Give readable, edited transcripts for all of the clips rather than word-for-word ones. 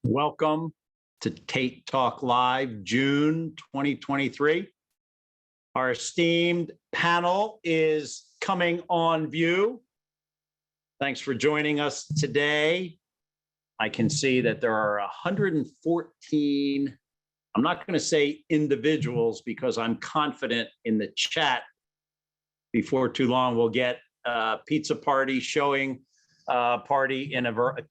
Welcome to Tate Talk Live, June 2023. Our esteemed panel is coming on view. Thanks for joining us today. I can see that there are 114, I'm not going to say individuals because I'm confident in the chat. Before too long, we'll get a pizza party showing party in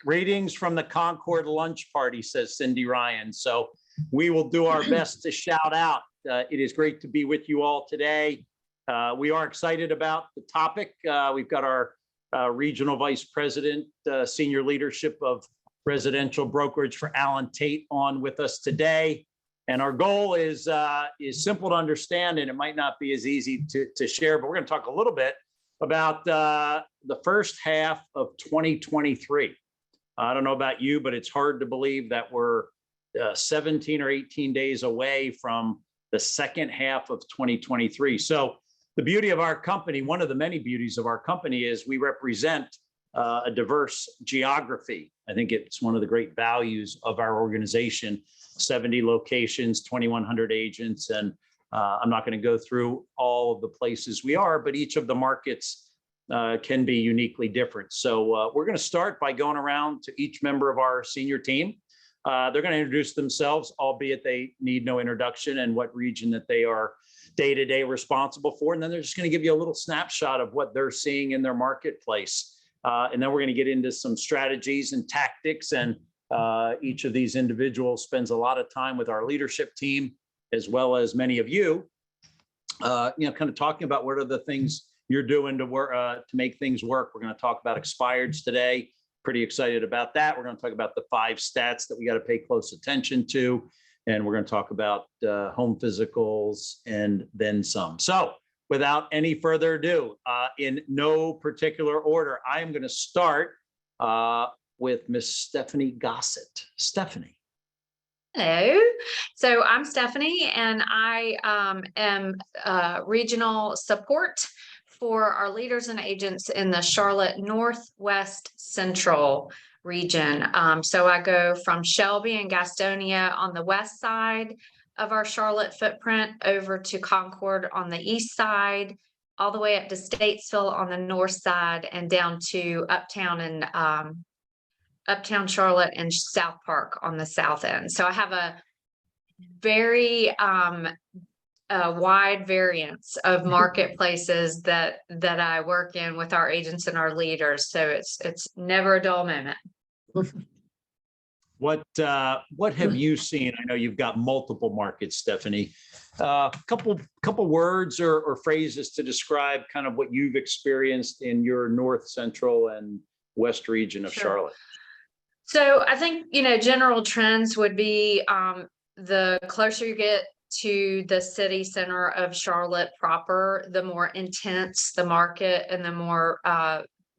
ratings from the Concord lunch party, says Cindy Ryan. So we will do our best to shout out. It is great to be with you all today. We are excited about the topic. We've got our regional vice president, senior leadership of residential brokerage for Allen Tate on with us today. And our goal is simple to understand, and it might not be as easy to share, but we're going to talk a little bit about the first half of 2023. I don't know about you, but it's hard to believe that we're 17 or 18 days away from the second half of 2023. So the beauty of our company, one of the many beauties of our company, is we represent a diverse geography. I think it's one of the great values of our organization. 70 locations, 2,100 agents, and I'm not going to go through all of the places we are, but each of the markets can be uniquely different. So we're going to start by going around to each member of our senior team. They're going to introduce themselves, albeit they need no introduction, and what region that they are day-to-day responsible for. And then they're just going to give you a little snapshot of what they're seeing in their marketplace. And then we're going to get into some strategies and tactics. And each of these individuals spends a lot of time with our leadership team, as well as many of you, kind of talking about what are the things you're doing to work to make things work. We're going to talk about expireds today. Pretty excited about that. We're going to talk about the 5 stats that we got to pay close attention to, and we're going to talk about home physicals and then some. So, without any further ado, in no particular order, I am going to start with Miss Stephanie Gossett. Stephanie. Hello. So I'm Stephanie, and I am regional support for our leaders and agents in the Charlotte Northwest Central region. So I go from Shelby and Gastonia on the west side of our Charlotte footprint over to Concord on the east side, all the way up to Statesville on the north side, and down to Uptown and Uptown Charlotte and South Park on the south end. So I have a very wide variance of marketplaces that I work in with our agents and our leaders. So it's never a dull moment. What have you seen? I know you've got multiple markets, Stephanie. Couple words or phrases to describe kind of what you've experienced in your north, central, and west region of Charlotte. So I think, general trends would be the closer you get to the city center of Charlotte proper, the more intense the market and the more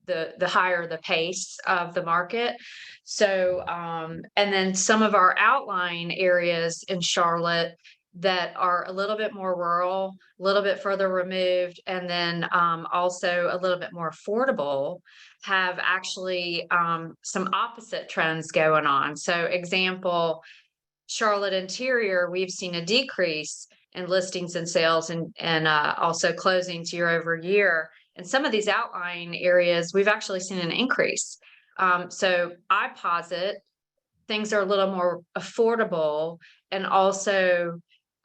the higher the pace of the market. So and then some of our outlying areas in Charlotte that are a little bit more rural, a little bit further removed, and then also a little bit more affordable, have actually some opposite trends going on. So example, Charlotte interior, we've seen a decrease in listings and sales and also closings year over year. In some of these outlying areas, we've actually seen an increase. So I posit things are a little more affordable, and also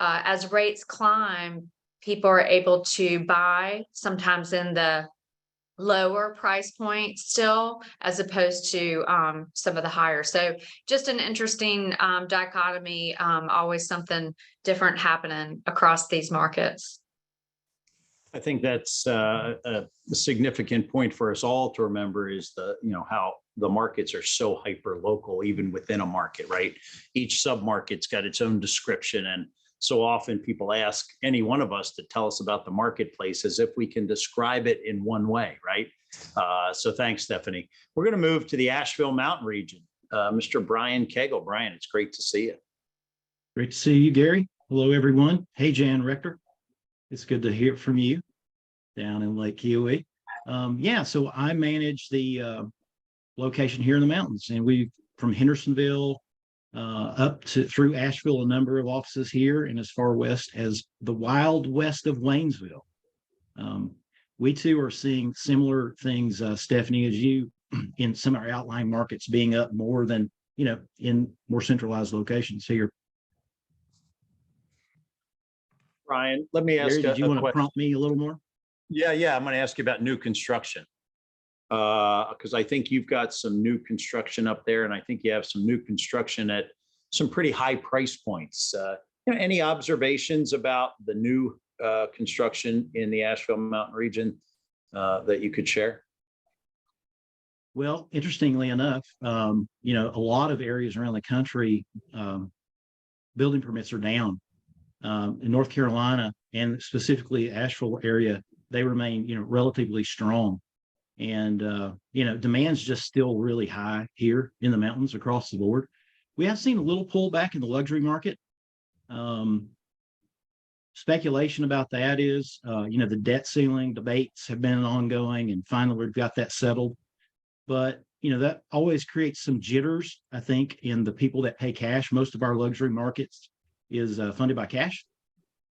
as rates climb, people are able to buy sometimes in the lower price point still, as opposed to some of the higher. So just an interesting dichotomy, always something different happening across these markets. I think that's a significant point for us all to remember is how the markets are so hyper local, even within a market, right? Each sub-market's got its own description, and so often people ask any one of us to tell us about the marketplace as if we can describe it in one way, right? So thanks, Stephanie. We're going to move to the Asheville Mountain region. Mr. Brian Cagle. Brian, it's great to see you. Great to see you, Gary. Hello, everyone. Hey, Jan Rector. It's good to hear from you down in Lake Eowee. So I manage the location here in the mountains, and we from Hendersonville up to through Asheville, a number of offices here, and as far west as the wild west of Waynesville. We too are seeing similar things, Stephanie, as you in some of our outlying markets being up more than, in more centralized locations here. Brian, let me ask Gary, did you a want to question. prompt me a little more? Yeah, I'm going to ask you about new construction. Because I think you've got some new construction up there, and I think you have some new construction at some pretty high price points. Any observations about the new construction in the Asheville Mountain region that you could share? Well, interestingly enough, a lot of areas around the country, building permits are down. In North Carolina and specifically Asheville area, they remain, relatively strong. And, demand's just still really high here in the mountains across the board. We have seen a little pullback in the luxury market. Speculation about that is, the debt ceiling debates have been ongoing, and finally we've got that settled. But, that always creates some jitters, I think, in the people that pay cash. Most of our luxury markets is funded by cash.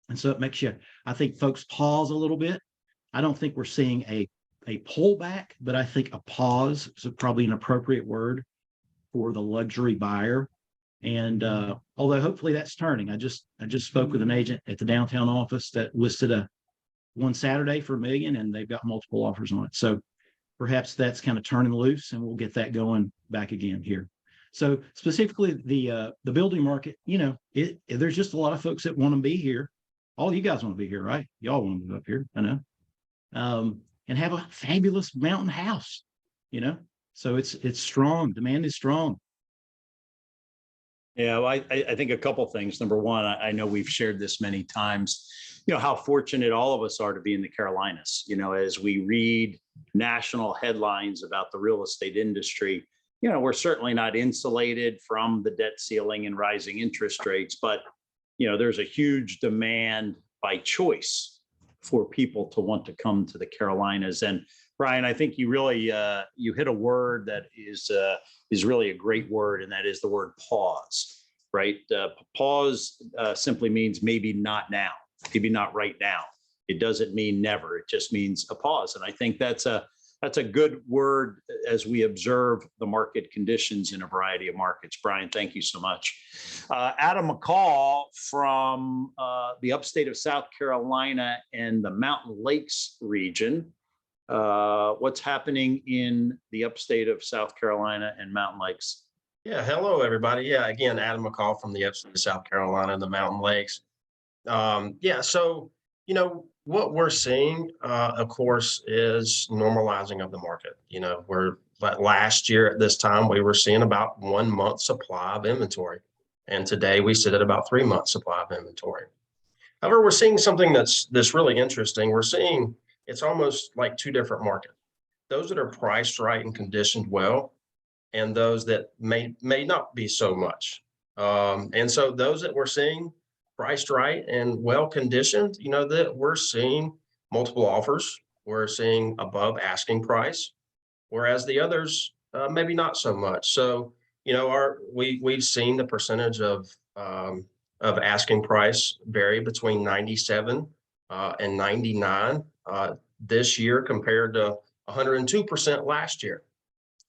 And so it makes I think folks pause a little bit. I don't think we're seeing a pullback, but I think a pause is probably an appropriate word for the luxury buyer. And although hopefully that's turning, I just spoke with an agent at the downtown office that listed one Saturday for $1 million, and they've got multiple offers on it. So perhaps that's kind of turning loose, and we'll get that going back again here. So specifically the building market, there's just a lot of folks that want to be here. All you guys want to be here, right? Y'all want to move up here, I know. And have a fabulous mountain house, so it's strong. Demand is strong. Yeah, well, I think a couple things. Number one, I know we've shared this many times, how fortunate all of us are to be in the Carolinas. As we read national headlines about the real estate industry, we're certainly not insulated from the debt ceiling and rising interest rates, but, there's a huge demand by choice for people to want to come to the Carolinas. And Brian, I think you really you hit a word that is really a great word, and that is the word pause. Right? Pause simply means maybe not now, maybe not right now. It doesn't mean never. It just means a pause. And I think that's a good word as we observe the market conditions in a variety of markets. Brian, thank you so much. Adam McCall from the upstate of South Carolina and the Mountain Lakes region. What's happening in the upstate of South Carolina and Mountain Lakes? Yeah, hello, everybody. Yeah, again, Adam McCall from the upstate of South Carolina and the Mountain Lakes. So, what we're seeing, of course, is normalizing of the market. We're last year at this time, we were seeing about 1 month supply of inventory. And today we sit at about 3 months supply of inventory. However, we're seeing something that's really interesting. We're seeing it's almost like two different markets. Those that are priced right and conditioned well, and those that may not be so much. And so those that we're seeing priced right and well conditioned, that we're seeing multiple offers, we're seeing above asking price, whereas the others maybe not so much. So we've seen the percentage of asking price vary between 97 and 99 this year compared to 102% last year.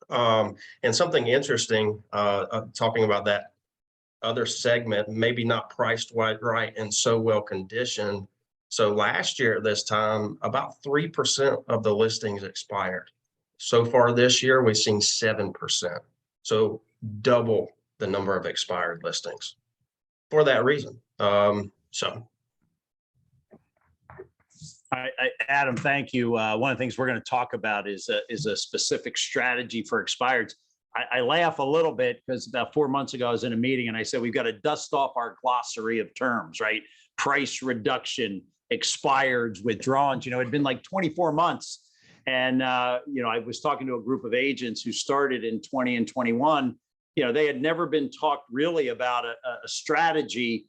And something interesting, talking about that other segment, maybe not priced right and so well conditioned. So last year at this time, about 3% of the listings expired. So far this year, we've seen 7%. So double the number of expired listings for that reason. Adam, thank you. One of the things we're going to talk about is a specific strategy for expireds. I laugh a little bit because about 4 months ago, I was in a meeting and I said, we've got to dust off our glossary of terms, right? Price reduction, expireds, withdrawals. It'd been like 24 months. And, I was talking to a group of agents who started in 20 and 21. They had never been talked really about a strategy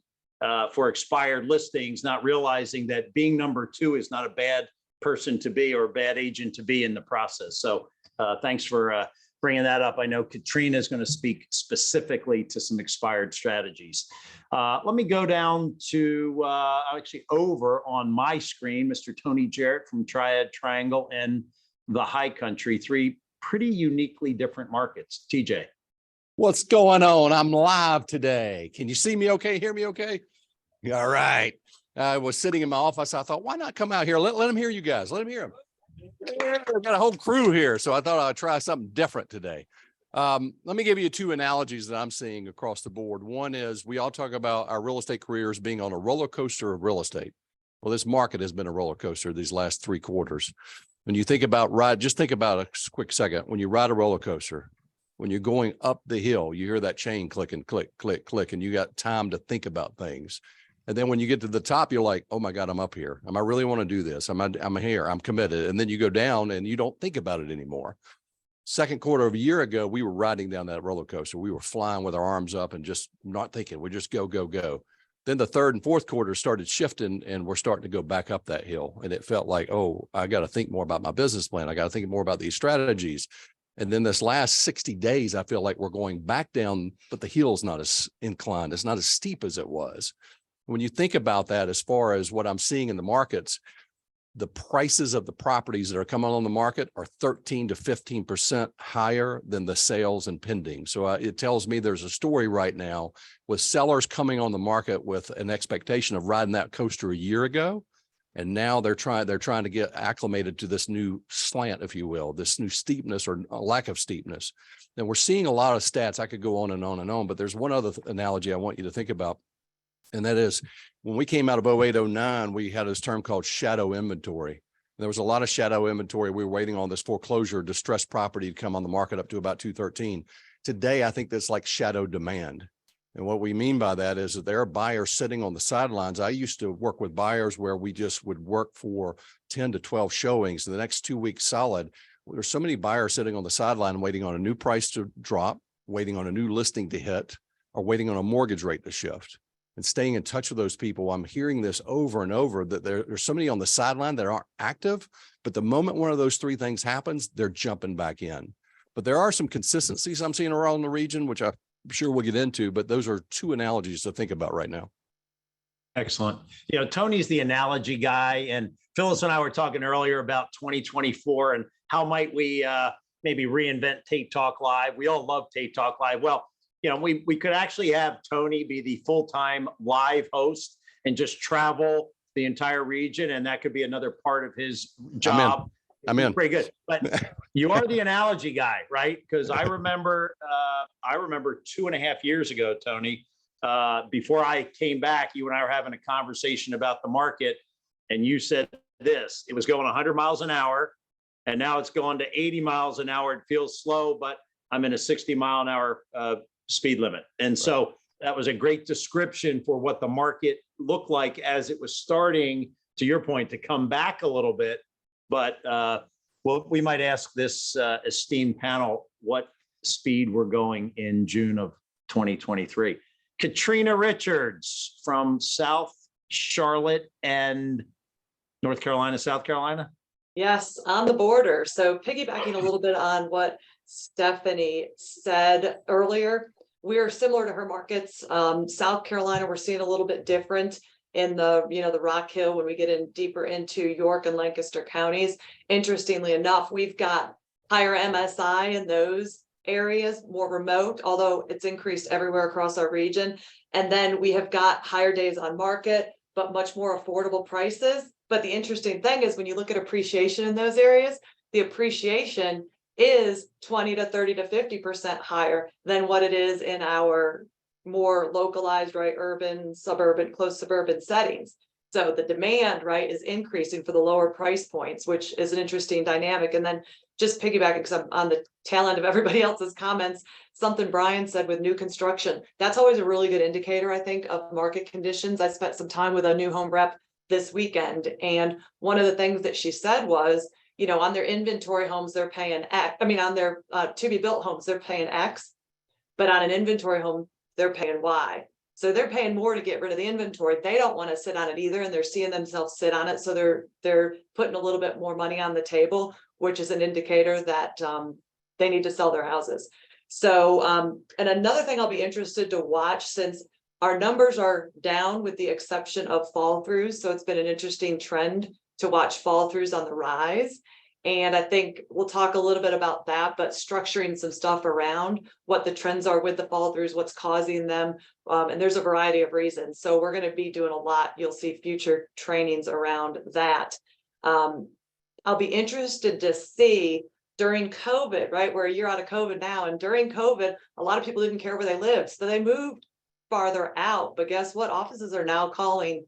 for expired listings, not realizing that being number two is not a bad person to be or a bad agent to be in the process. So thanks for bringing that up. I know Katrina is going to speak specifically to some expired strategies. Let me go down to actually over on my screen, Mr. Tony Jarrett from Triad Triangle and the High Country, three pretty uniquely different markets. TJ. What's going on? I'm live today. Can you see me okay? Hear me okay? All right. I was sitting in my office. I thought, why not come out here? Let them hear you guys. Let them hear them. I've got a whole crew here, so I thought I'd try something different today. Let me give you two analogies that I'm seeing across the board. One is we all talk about our real estate careers being on a roller coaster of real estate. Well, this market has been a roller coaster these last 3 quarters. When you think about just think about a quick second. When you ride a roller coaster, when you're going up the hill, you hear that chain clicking, click, click, click, and you got time to think about things. And then when you get to the top, you're like, oh my God, I'm up here. I really want to do this. I'm here. I'm committed. And then you go down and you don't think about it anymore. Second quarter of a year ago, we were riding down that roller coaster. We were flying with our arms up and just not thinking. We just go, go, go. Then the third and fourth quarter started shifting and we're starting to go back up that hill. And it felt like, oh, I got to think more about my business plan. I got to think more about these strategies. And then this last 60 days, I feel like we're going back down, but the hill's not as inclined. It's not as steep as it was. When you think about that, as far as what I'm seeing in the markets, the prices of the properties that are coming on the market are 13 to 15% higher than the sales and pending. So it tells me there's a story right now with sellers coming on the market with an expectation of riding that coaster a year ago. And now they're trying to get acclimated to this new slant, if you will, this new steepness or lack of steepness. And we're seeing a lot of stats. I could go on and on and on, but there's one other analogy I want you to think about. And that is when we came out of 08, 09, we had this term called shadow inventory. There was a lot of shadow inventory. We were waiting on this foreclosure distressed property to come on the market up to about 213. Today, I think that's like shadow demand. And what we mean by that is that there are buyers sitting on the sidelines. I used to work with buyers where we just would work for 10 to 12 showings. The next 2 weeks solid, there's so many buyers sitting on the sideline waiting on a new price to drop, waiting on a new listing to hit, or waiting on a mortgage rate to shift. And staying in touch with those people, I'm hearing this over and over that there's somebody on the sideline that aren't active, but the moment one of those three things happens, they're jumping back in. But there are some consistencies I'm seeing around the region, which I'm sure we'll get into, but those are two analogies to think about right now. Excellent. You know, Tony's the analogy guy, and Phyllis and I were talking earlier about 2024 and how might we maybe reinvent Tate Talk Live. We all love Tate Talk Live. Well, you know, we could actually have Tony be the full-time live host and just travel the entire region, and that could be another part of his job. I'm in. Pretty good. But you are the analogy guy, right? Because I remember 2.5 years ago, Tony, before I came back, you and I were having a conversation about the market, and you said this: it was going 100 miles an hour, and now it's going to 80 miles an hour. It feels slow, but I'm in a 60 mile an hour speed limit. And so that was a great description for what the market looked like as it was starting, to your point, to come back a little bit. But well, we might ask this esteemed panel what speed we're going in June of 2023. Katrina Richards from South Charlotte and North Carolina, South Carolina. Yes, on the border. So piggybacking a little bit on what Stephanie said earlier, we're similar to her markets. South Carolina, we're seeing a little bit different in the, the Rock Hill when we get in deeper into York and Lancaster counties. Interestingly enough, we've got higher MSI in those areas, more remote, although it's increased everywhere across our region. And then we have got higher days on market, but much more affordable prices. But the interesting thing is when you look at appreciation in those areas, the appreciation is 20 to 30 to 50% higher than what it is in our more localized, right, urban, suburban, close suburban settings. So the demand, right, is increasing for the lower price points, which is an interesting dynamic. And then just piggybacking, because I'm on the tail end of everybody else's comments, something Brian said with new construction, that's always a really good indicator, I think, of market conditions. I spent some time with a new home rep this weekend, and one of the things that she said was, on their inventory homes, they're paying X. I mean, on their to-be-built homes, they're paying X, but on an inventory home, they're paying Y. So they're paying more to get rid of the inventory. They don't want to sit on it either, and they're seeing themselves sit on it. So they're putting a little bit more money on the table, which is an indicator that they need to sell their houses. So, and another thing I'll be interested to watch, since our numbers are down with the exception of fall throughs. So it's been an interesting trend to watch fall throughs on the rise. And I think we'll talk a little bit about that, but structuring some stuff around what the trends are with the fall throughs, what's causing them. And there's a variety of reasons. So we're going to be doing a lot. You'll see future trainings around that. I'll be interested to see during COVID, right? We're a year out of COVID now. And during COVID, a lot of people didn't care where they lived. So they moved farther out. But guess what? Offices are now calling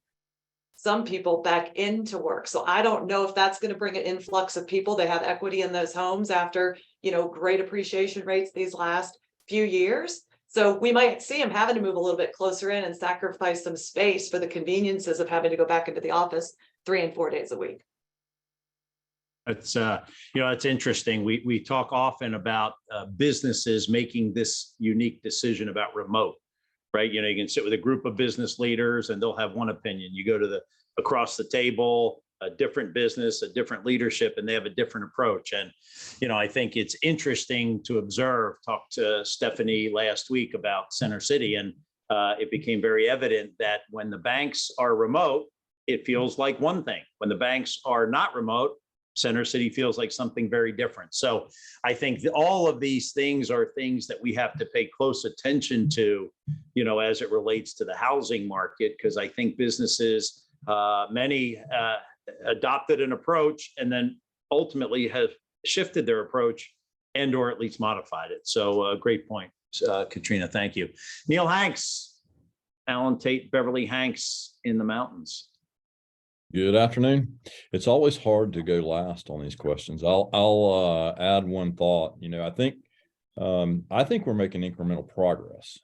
some people back into work. So I don't know if that's going to bring an influx of people. They have equity in those homes after, great appreciation rates these last few years. So we might see them having to move a little bit closer in and sacrifice some space for the conveniences of having to go back into the office 3 and 4 days a week. It's it's interesting. We talk often about businesses making this unique decision about remote, right? You can sit with a group of business leaders and they'll have one opinion. You go to across the table, a different business, a different leadership, and they have a different approach. And, I think it's interesting to observe, talked to Stephanie last week about Center City, and it became very evident that when the banks are remote, it feels like one thing. When the banks are not remote, Center City feels like something very different. So I think all of these things are things that we have to pay close attention to, as it relates to the housing market, because I think businesses, many adopted an approach and then ultimately have shifted their approach and or at least modified it. So great point, Katrina. Thank you. Neil Hanks, Alan Tate, Beverly Hanks in the mountains. Good afternoon. It's always hard to go last on these questions. I'll add one thought. I think we're making incremental progress.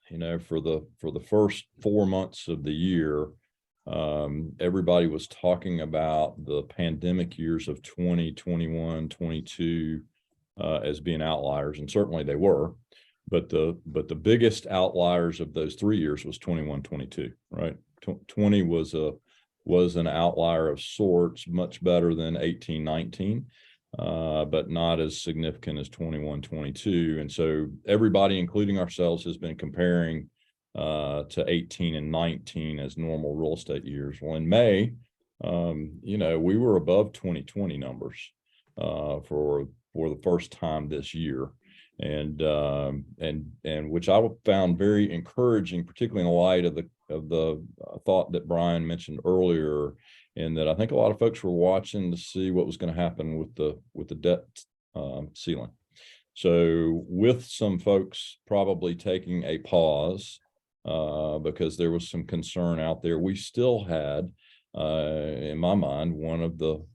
For the first 4 months of the year, everybody was talking about the pandemic years of 2021, 22 as being outliers, and certainly they were. But the biggest outliers of those 3 years was 21, 22, right? 20 was an outlier of sorts, much better than 18, 19, but not as significant as 21, 22. And so everybody, including ourselves, has been comparing to 18 and 19 as normal real estate years. Well, in May, we were above 2020 numbers for the first time this year. And which I found very encouraging, particularly in the light of the thought that Brian mentioned earlier, and that I think a lot of folks were watching to see what was going to happen with the debt ceiling. So with some folks probably taking a pause because there was some concern out there, we still had, in my mind, one of the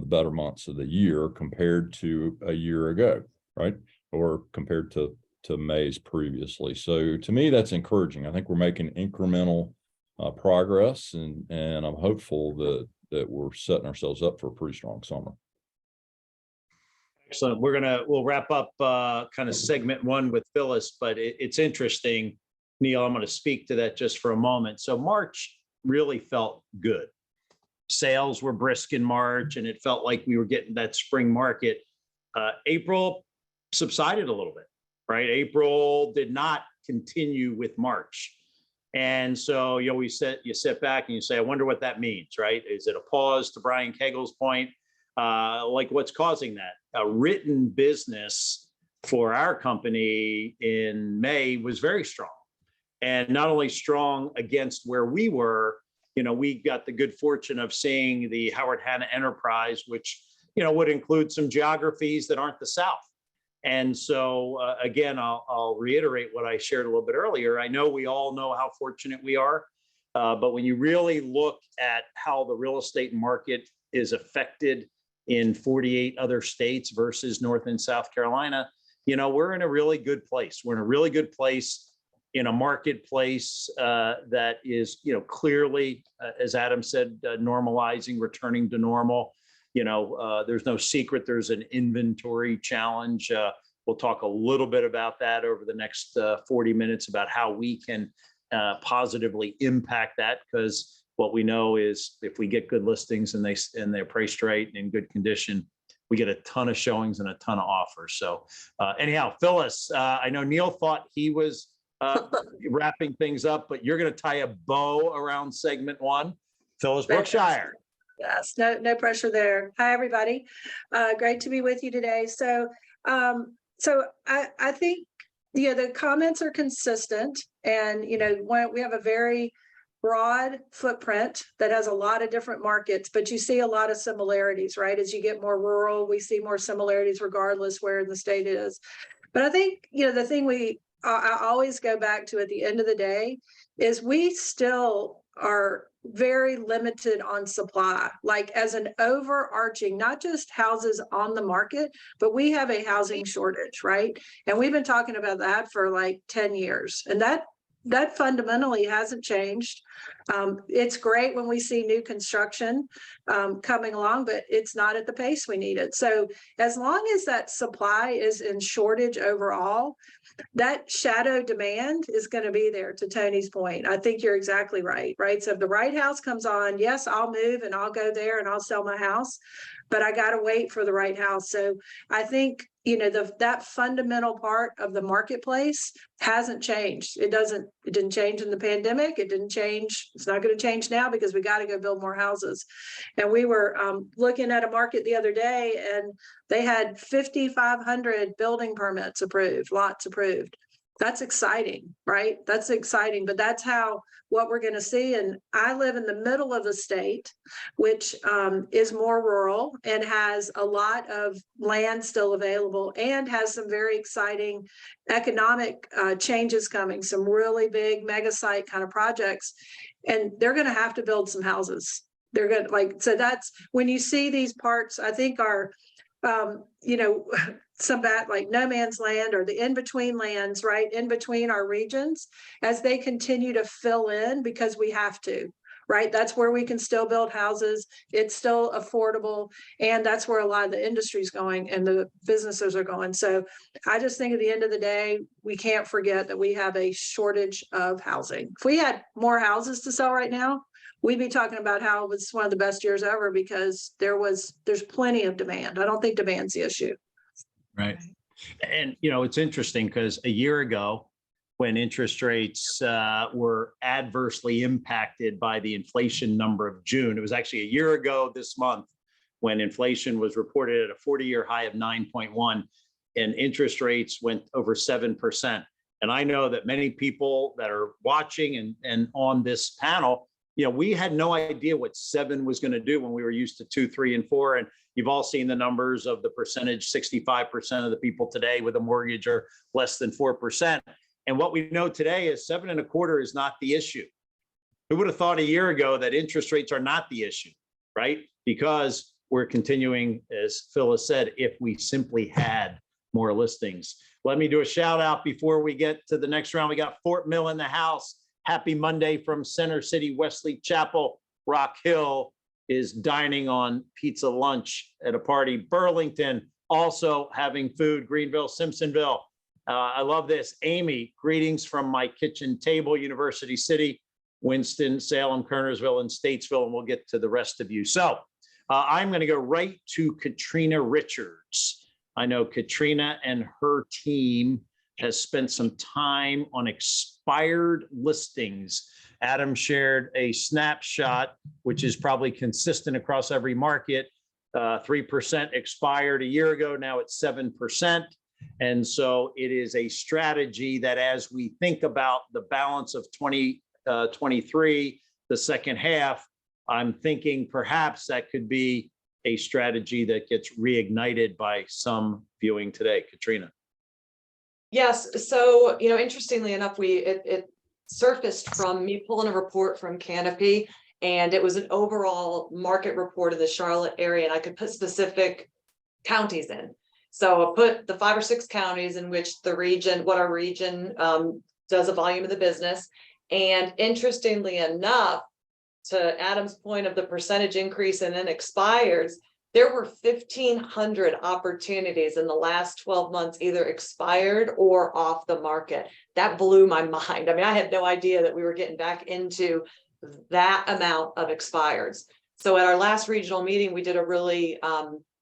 better months of the year compared to a year ago, right? Or compared to May's previously. So to me, that's encouraging. I think we're making incremental progress, and I'm hopeful that we're setting ourselves up for a pretty strong summer. Excellent. We'll wrap up kind of segment 1 with Phyllis, but it's interesting, Neil, I'm going to speak to that just for a moment. So March really felt good. Sales were brisk in March, and it felt like we were getting that spring market. April subsided a little bit, right? April did not continue with March. And so, you sit back and you say, I wonder what that means, right? Is it a pause, to Brian Kegel's point? Like what's causing that? A written business for our company in May was very strong, and not only strong against where we were, we got the good fortune of seeing the Howard Hanna Enterprise, which, would include some geographies that aren't the South. And so, again, I'll reiterate what I shared a little bit earlier. I know we all know how fortunate we are, but when you really look at how the real estate market is affected in 48 other states versus North and South Carolina, we're in a really good place. We're in a really good place in a marketplace that is, clearly, as Adam said, normalizing, returning to normal. There's no secret there's an inventory challenge. We'll talk a little bit about that over the next 40 minutes about how we can positively impact that, because what we know is if we get good listings and they're priced right and in good condition, we get a ton of showings and a ton of offers. So anyhow, Phyllis, I know Neil thought he was wrapping things up, but you're going to tie a bow around segment one. Phyllis Brookshire. Yes, no pressure there. Hi, everybody. Great to be with you today. So I think, the comments are consistent, and, when we have a very broad footprint that has a lot of different markets, but you see a lot of similarities, right? As you get more rural, we see more similarities regardless where in the state is. But I think, the thing I always go back to at the end of the day is we still are very limited on supply, like as an overarching, not just houses on the market, but we have a housing shortage, right? And we've been talking about that for like 10 years. And that fundamentally hasn't changed. It's great when we see new construction coming along, but it's not at the pace we need it. So as long as that supply is in shortage overall, that shadow demand is going to be there, to Tony's point. I think you're exactly right? So if the right house comes on, yes, I'll move and I'll go there and I'll sell my house, but I got to wait for the right house. So I think, that fundamental part of the marketplace hasn't changed. It didn't change in the pandemic. It didn't change. It's not going to change now because we got to go build more houses. And we were looking at a market the other day, and they had 5,500 building permits approved, lots approved. That's exciting, right? That's exciting, but that's what we're going to see. And I live in the middle of the state, which is more rural and has a lot of land still available and has some very exciting economic changes coming, some really big mega site kind of projects. And they're going to have to build some houses. They're going to so that's when you see these parts, I think are, some bad, like no man's land or the in-between lands, right? In between our regions, as they continue to fill in because we have to, right? That's where we can still build houses. It's still affordable. And that's where a lot of the industry is going and the businesses are going. So I just think at the end of the day, we can't forget that we have a shortage of housing. If we had more houses to sell right now, we'd be talking about how it was one of the best years ever because there's plenty of demand. I don't think demand's the issue. Right. And, it's interesting because a year ago, when interest rates were adversely impacted by the inflation number of June, it was actually a year ago this month when inflation was reported at a 40-year high of 9.1 and interest rates went over 7%. And I know that many people that are watching and on this panel, we had no idea what 7 was going to do when we were used to 2, 3, and 4. And you've all seen the numbers of the percentage. 65% of the people today with a mortgage are less than 4%. And what we know today is 7.25% is not the issue. Who would have thought a year ago that interest rates are not the issue, right? Because we're continuing, as Phyllis said, if we simply had more listings. Let me do a shout out before we get to the next round. We got Fort Mill in the house. Happy Monday from Center City Wesley Chapel. Rock Hill is dining on pizza lunch at a party. Burlington also having food. Greenville, Simpsonville. I love this. Amy, greetings from my kitchen table. University City, Winston, Salem, Kernersville, and Statesville, and we'll get to the rest of you. So I'm going to go right to Katrina Richards. I know Katrina and her team has spent some time on expired listings. Adam shared a snapshot, which is probably consistent across every market. 3% expired a year ago. Now it's 7%. And so it is a strategy that as we think about the balance of 2023, the second half, I'm thinking perhaps that could be a strategy that gets reignited by some viewing today. Katrina. Yes. So, interestingly enough, it surfaced from me pulling a report from Canopy, and it was an overall market report in the Charlotte area, and I could put specific counties in. So I put the 5 or 6 counties in which our region does a volume of the business. And interestingly enough, to Adam's point of the percentage increase and then expires, there were 1,500 opportunities in the last 12 months, either expired or off the market. That blew my mind. I mean, I had no idea that we were getting back into that amount of expireds. So at our last regional meeting, we did a really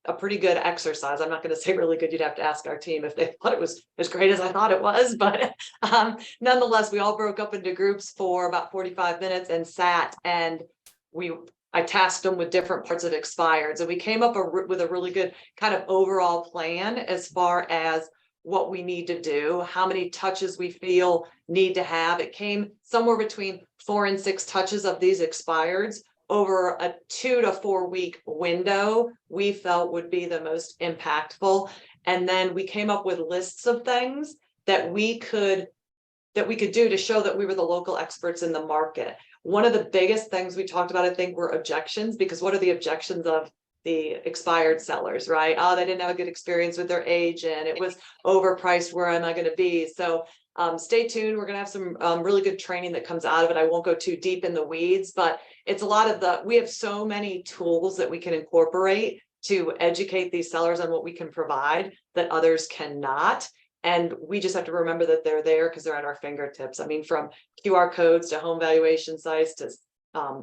a pretty good exercise. I'm not going to say really good. You'd have to ask our team if they thought it was as great as I thought it was. But nonetheless, we all broke up into groups for about 45 minutes and sat, and I tasked them with different parts of expired. So we came up with a really good kind of overall plan as far as what we need to do, how many touches we feel need to have. It came somewhere between 4 and 6 touches of these expireds over a 2 to 4 week window we felt would be the most impactful. And then we came up with lists of things that we could do to show that we were the local experts in the market. One of the biggest things we talked about, I think, were objections, because what are the objections of the expired sellers, right? Oh, they didn't have a good experience with their agent. It was overpriced. Where am I going to be? So stay tuned. We're going to have some really good training that comes out of it. I won't go too deep in the weeds, but it's a lot of we have so many tools that we can incorporate to educate these sellers on what we can provide that others cannot. And we just have to remember that they're there because they're at our fingertips. I mean, from QR codes to home valuation sites to,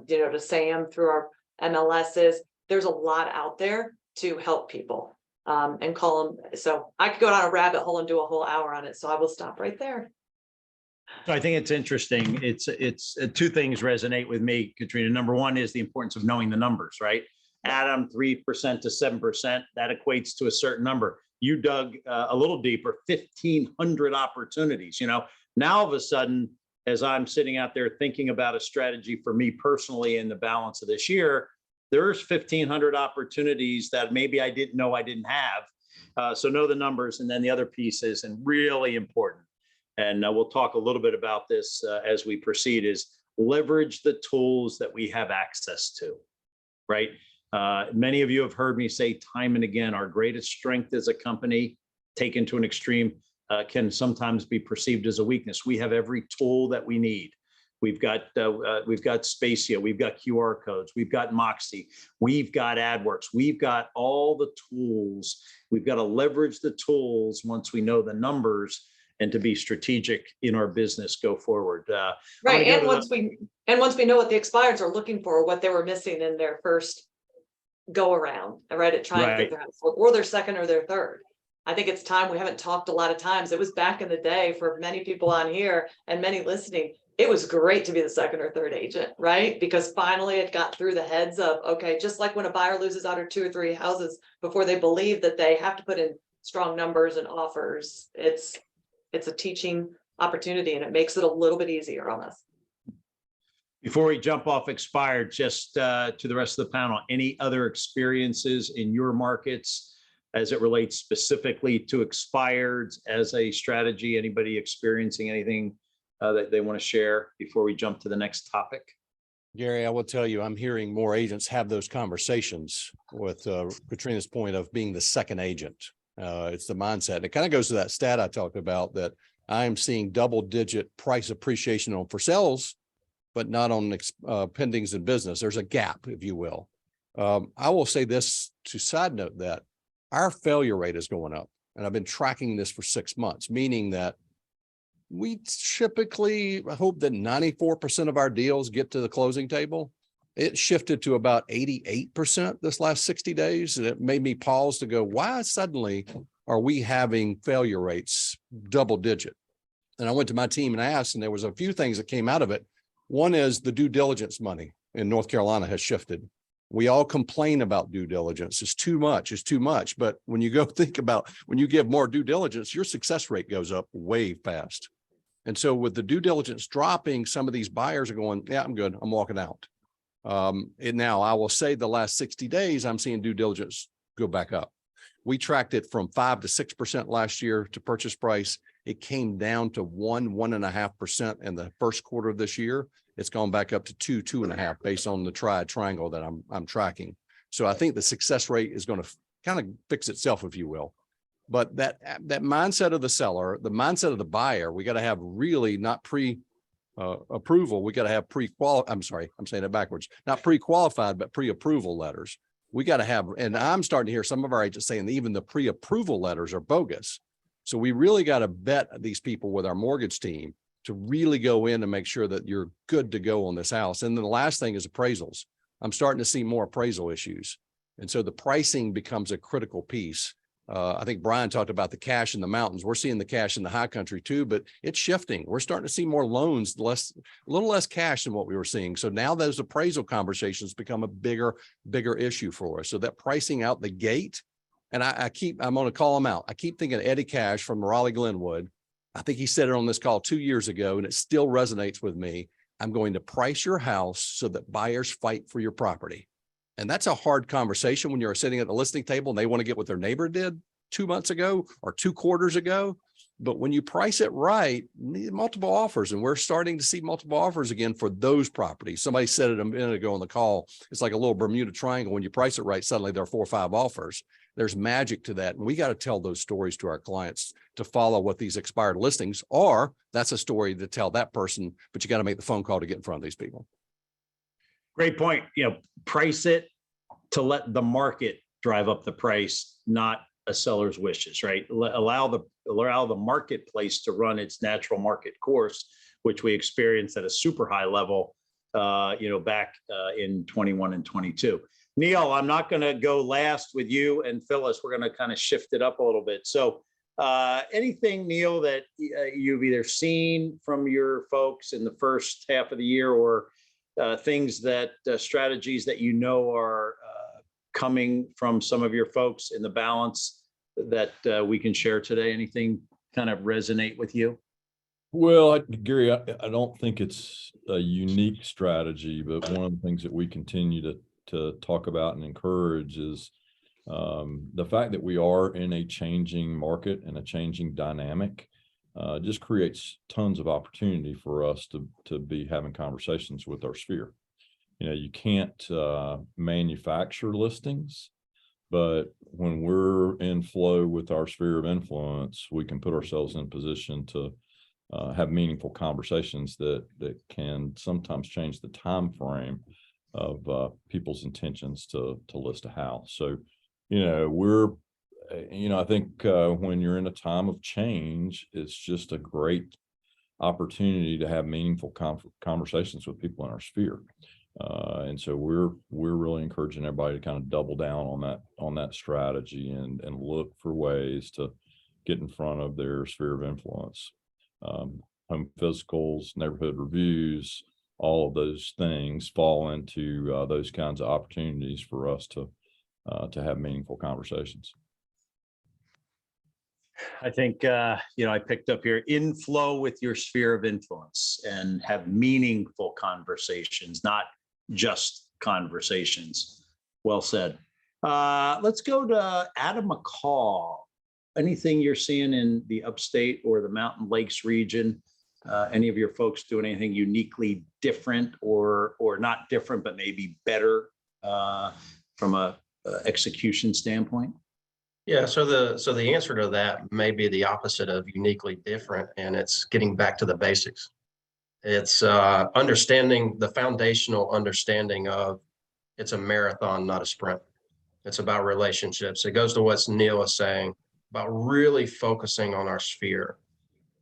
to SAM through our MLSs, there's a lot out there to help people and call them. So I could go down a rabbit hole and do a whole hour on it. So I will stop right there. So I think it's interesting. It's 2 things resonate with me, Katrina. Number one is the importance of knowing the numbers, right? Adam, 3% to 7%, that equates to a certain number. You dug a little deeper, 1,500 opportunities. Now all of a sudden, as I'm sitting out there thinking about a strategy for me personally in the balance of this year, there's 1,500 opportunities that maybe I didn't know I didn't have. So know the numbers. And then the other piece is, and really important, and we'll talk a little bit about this as we proceed, is leverage the tools that we have access to, right? Many of you have heard me say time and again, our greatest strength as a company, taken to an extreme, can sometimes be perceived as a weakness. We have every tool that we need. We've got Spacia, we've got QR codes, we've got Moxie, we've got AdWorks, we've got all the tools. We've got to leverage the tools once we know the numbers and to be strategic in our business go forward. Right, and once we know what the expireds are looking for, what they were missing in their first go around, right, at trying to figure out, or their second or their third. I think it's time. We haven't talked a lot of times. It was back in the day for many people on here and many listening. It was great to be the second or third agent, right? Because finally it got through the heads of, okay, just like when a buyer loses out of 2 or 3 houses before they believe that they have to put in strong numbers and offers, it's a teaching opportunity, and it makes it a little bit easier on us. Before we jump off expired, just to the rest of the panel, any other experiences in your markets as it relates specifically to expireds as a strategy? Anybody experiencing anything that they want to share before we jump to the next topic? Gary, I will tell you, I'm hearing more agents have those conversations with Katrina's point of being the second agent. It's the mindset. And it kind of goes to that stat I talked about, that I'm seeing double-digit price appreciation on for sales, but not on pendings in business. There's a gap, if you will. I will say this to side note that our failure rate is going up. And I've been tracking this for 6 months, meaning that we typically hope that 94% of our deals get to the closing table. It shifted to about 88% this last 60 days. And it made me pause to go, why suddenly are we having failure rates double digit? And I went to my team and asked, and there was a few things that came out of it. One is the due diligence money in North Carolina has shifted. We all complain about due diligence. It's too much. But when you go think about, when you give more due diligence, your success rate goes up way fast. And so with the due diligence dropping, some of these buyers are going, yeah, I'm good. I'm walking out. And now I will say the last 60 days, I'm seeing due diligence go back up. We tracked it from 5 to 6% last year to purchase price. It came down to 1.5% in the first quarter of this year. It's gone back up to 2.5 based on the triangle that I'm tracking. So I think the success rate is going to kind of fix itself, if you will. But that mindset of the seller, the mindset of the buyer, we got to have really not approval. We got to have I'm saying it backwards, not pre-qualified, but pre-approval letters. We got to have, and I'm starting to hear some of our agents saying that even the pre-approval letters are bogus. So we really got to vet these people with our mortgage team to really go in and make sure that you're good to go on this house. And then the last thing is appraisals. I'm starting to see more appraisal issues. And so the pricing becomes a critical piece. I think Brian talked about the cash in the mountains. We're seeing the cash in the high country too, but it's shifting. We're starting to see more loans, a little less cash than what we were seeing. So now those appraisal conversations become a bigger issue for us. So that pricing out the gate, and I'm going to call him out. I keep thinking Eddie Cash from Raleigh Glenwood. I think he said it on this call 2 years ago, and it still resonates with me. I'm going to price your house so that buyers fight for your property. And that's a hard conversation when you're sitting at the listing table and they want to get what their neighbor did 2 months ago or 2 quarters ago. But when you price it right, multiple offers, and we're starting to see multiple offers again for those properties. Somebody said it a minute ago on the call. It's like a little Bermuda Triangle. When you price it right, suddenly there are 4 or 5 offers. There's magic to that. And we got to tell those stories to our clients to follow what these expired listings are. That's a story to tell that person, but you got to make the phone call to get in front of these people. Great point. Price it to let the market drive up the price, not a seller's wishes, right? Allow the marketplace to run its natural market course, which we experienced at a super high level, back in 21 and 22. Neil, I'm not going to go last with you and Phyllis. We're going to kind of shift it up a little bit. So anything, Neil, that you've either seen from your folks in the first half of the year, or things that strategies that are coming from some of your folks in the balance that we can share today? Anything kind of resonate with you? Well, Gary, I don't think it's a unique strategy, but one of the things that we continue to talk about and encourage is the fact that we are in a changing market and a changing dynamic. Just creates tons of opportunity for us to be having conversations with our sphere. You can't manufacture listings, but when we're in flow with our sphere of influence, we can put ourselves in position to have meaningful conversations that can sometimes change the time frame of people's intentions to list a house. So, I think when you're in a time of change, it's just a great opportunity to have meaningful conversations with people in our sphere. And so we're really encouraging everybody to kind of double down on that strategy and look for ways to get in front of their sphere of influence. Home physicals, neighborhood reviews, all of those things fall into those kinds of opportunities for us to have meaningful conversations. I think, I picked up here, inflow with your sphere of influence and have meaningful conversations, not just conversations. Well said. Let's go to Adam McCall. Anything you're seeing in the upstate or the Mountain Lakes region? Any of your folks doing anything uniquely different or not different, but maybe better from a execution standpoint? Yeah, so the answer to that may be the opposite of uniquely different, and it's getting back to the basics. It's understanding the foundational understanding of it's a marathon, not a sprint. It's about relationships. It goes to what Neil was saying about really focusing on our sphere.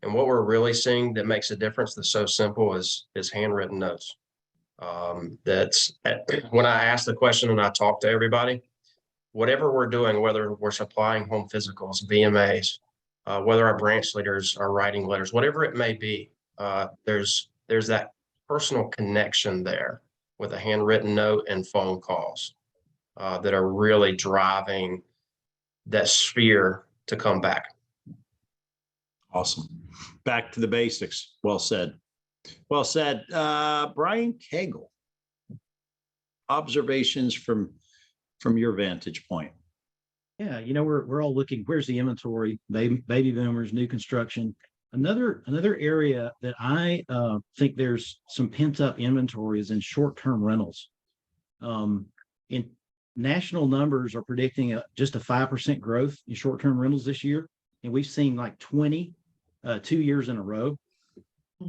And what we're really seeing that makes a difference that's so simple is handwritten notes. That's when I ask the question and I talk to everybody, whatever we're doing, whether we're supplying home physicals, VMAs, whether our branch leaders are writing letters, whatever it may be, there's that personal connection there with a handwritten note and phone calls that are really driving that sphere to come back. Awesome. Back to the basics. Well said. Well said. Brian Cagle, observations from your vantage point. Yeah, we're all looking, where's the inventory, baby boomers, new construction. Another area that I think there's some pent up inventory is in short-term rentals. In national numbers are predicting just a 5% growth in short-term rentals this year. And we've seen like 2 years in a row.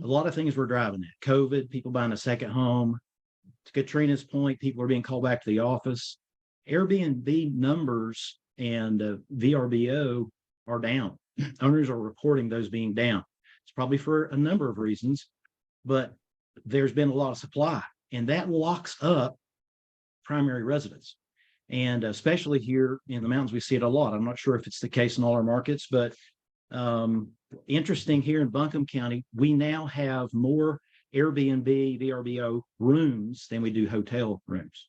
A lot of things were driving that. COVID, people buying a second home. To Katrina's point, people are being called back to the office. Airbnb numbers and VRBO are down. Owners are reporting those being down. It's probably for a number of reasons, but there's been a lot of supply, and that locks up primary residents. And especially here in the mountains, we see it a lot. I'm not sure if it's the case in all our markets, but interesting here in Buncombe County, we now have more Airbnb, VRBO rooms than we do hotel rooms.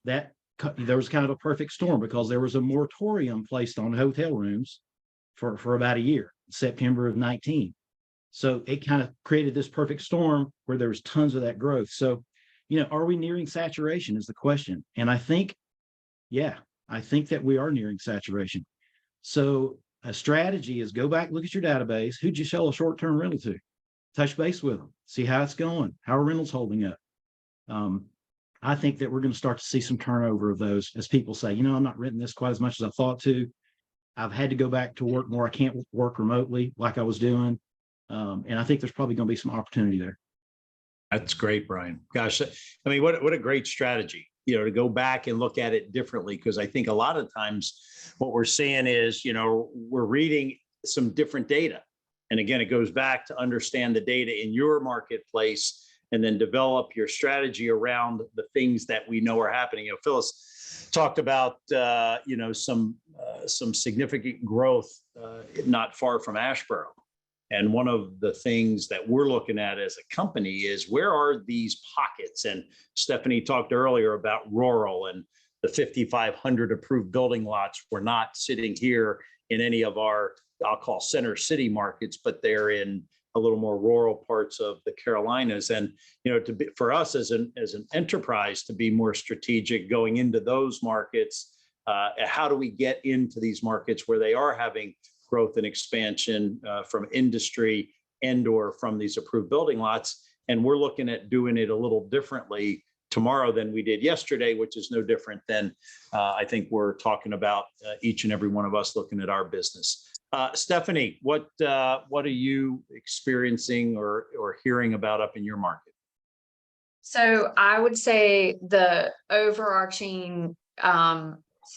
There was kind of a perfect storm because there was a moratorium placed on hotel rooms for about a year, September of 19. So it kind of created this perfect storm where there was tons of that growth. So, are we nearing saturation is the question. And I think that we are nearing saturation. So a strategy is go back, look at your database. Who'd you sell a short-term rental to? Touch base with them, see how it's going. How are rentals holding up? I think that we're going to start to see some turnover of those as people say, I'm not renting this quite as much as I thought to. I've had to go back to work more. I can't work remotely like I was doing. And I think there's probably going to be some opportunity there. That's great, Brian. Gosh, I mean, what a great strategy, to go back and look at it differently. Because I think a lot of times what we're seeing is, we're reading some different data. And again, it goes back to understand the data in your marketplace and then develop your strategy around the things that we know are happening. Phyllis talked about, some significant growth not far from Asheboro. And one of the things that we're looking at as a company is where are these pockets? And Stephanie talked earlier about rural and the 5,500 approved building lots. We're not sitting here in any of our, I'll call center city markets, but they're in a little more rural parts of the Carolinas. And, for us as an enterprise to be more strategic going into those markets, how do we get into these markets where they are having growth and expansion from industry and or from these approved building lots? And we're looking at doing it a little differently tomorrow than we did yesterday, which is no different than I think we're talking about each and every one of us looking at our business. Stephanie, what are you experiencing or hearing about up in your market? So I would say the overarching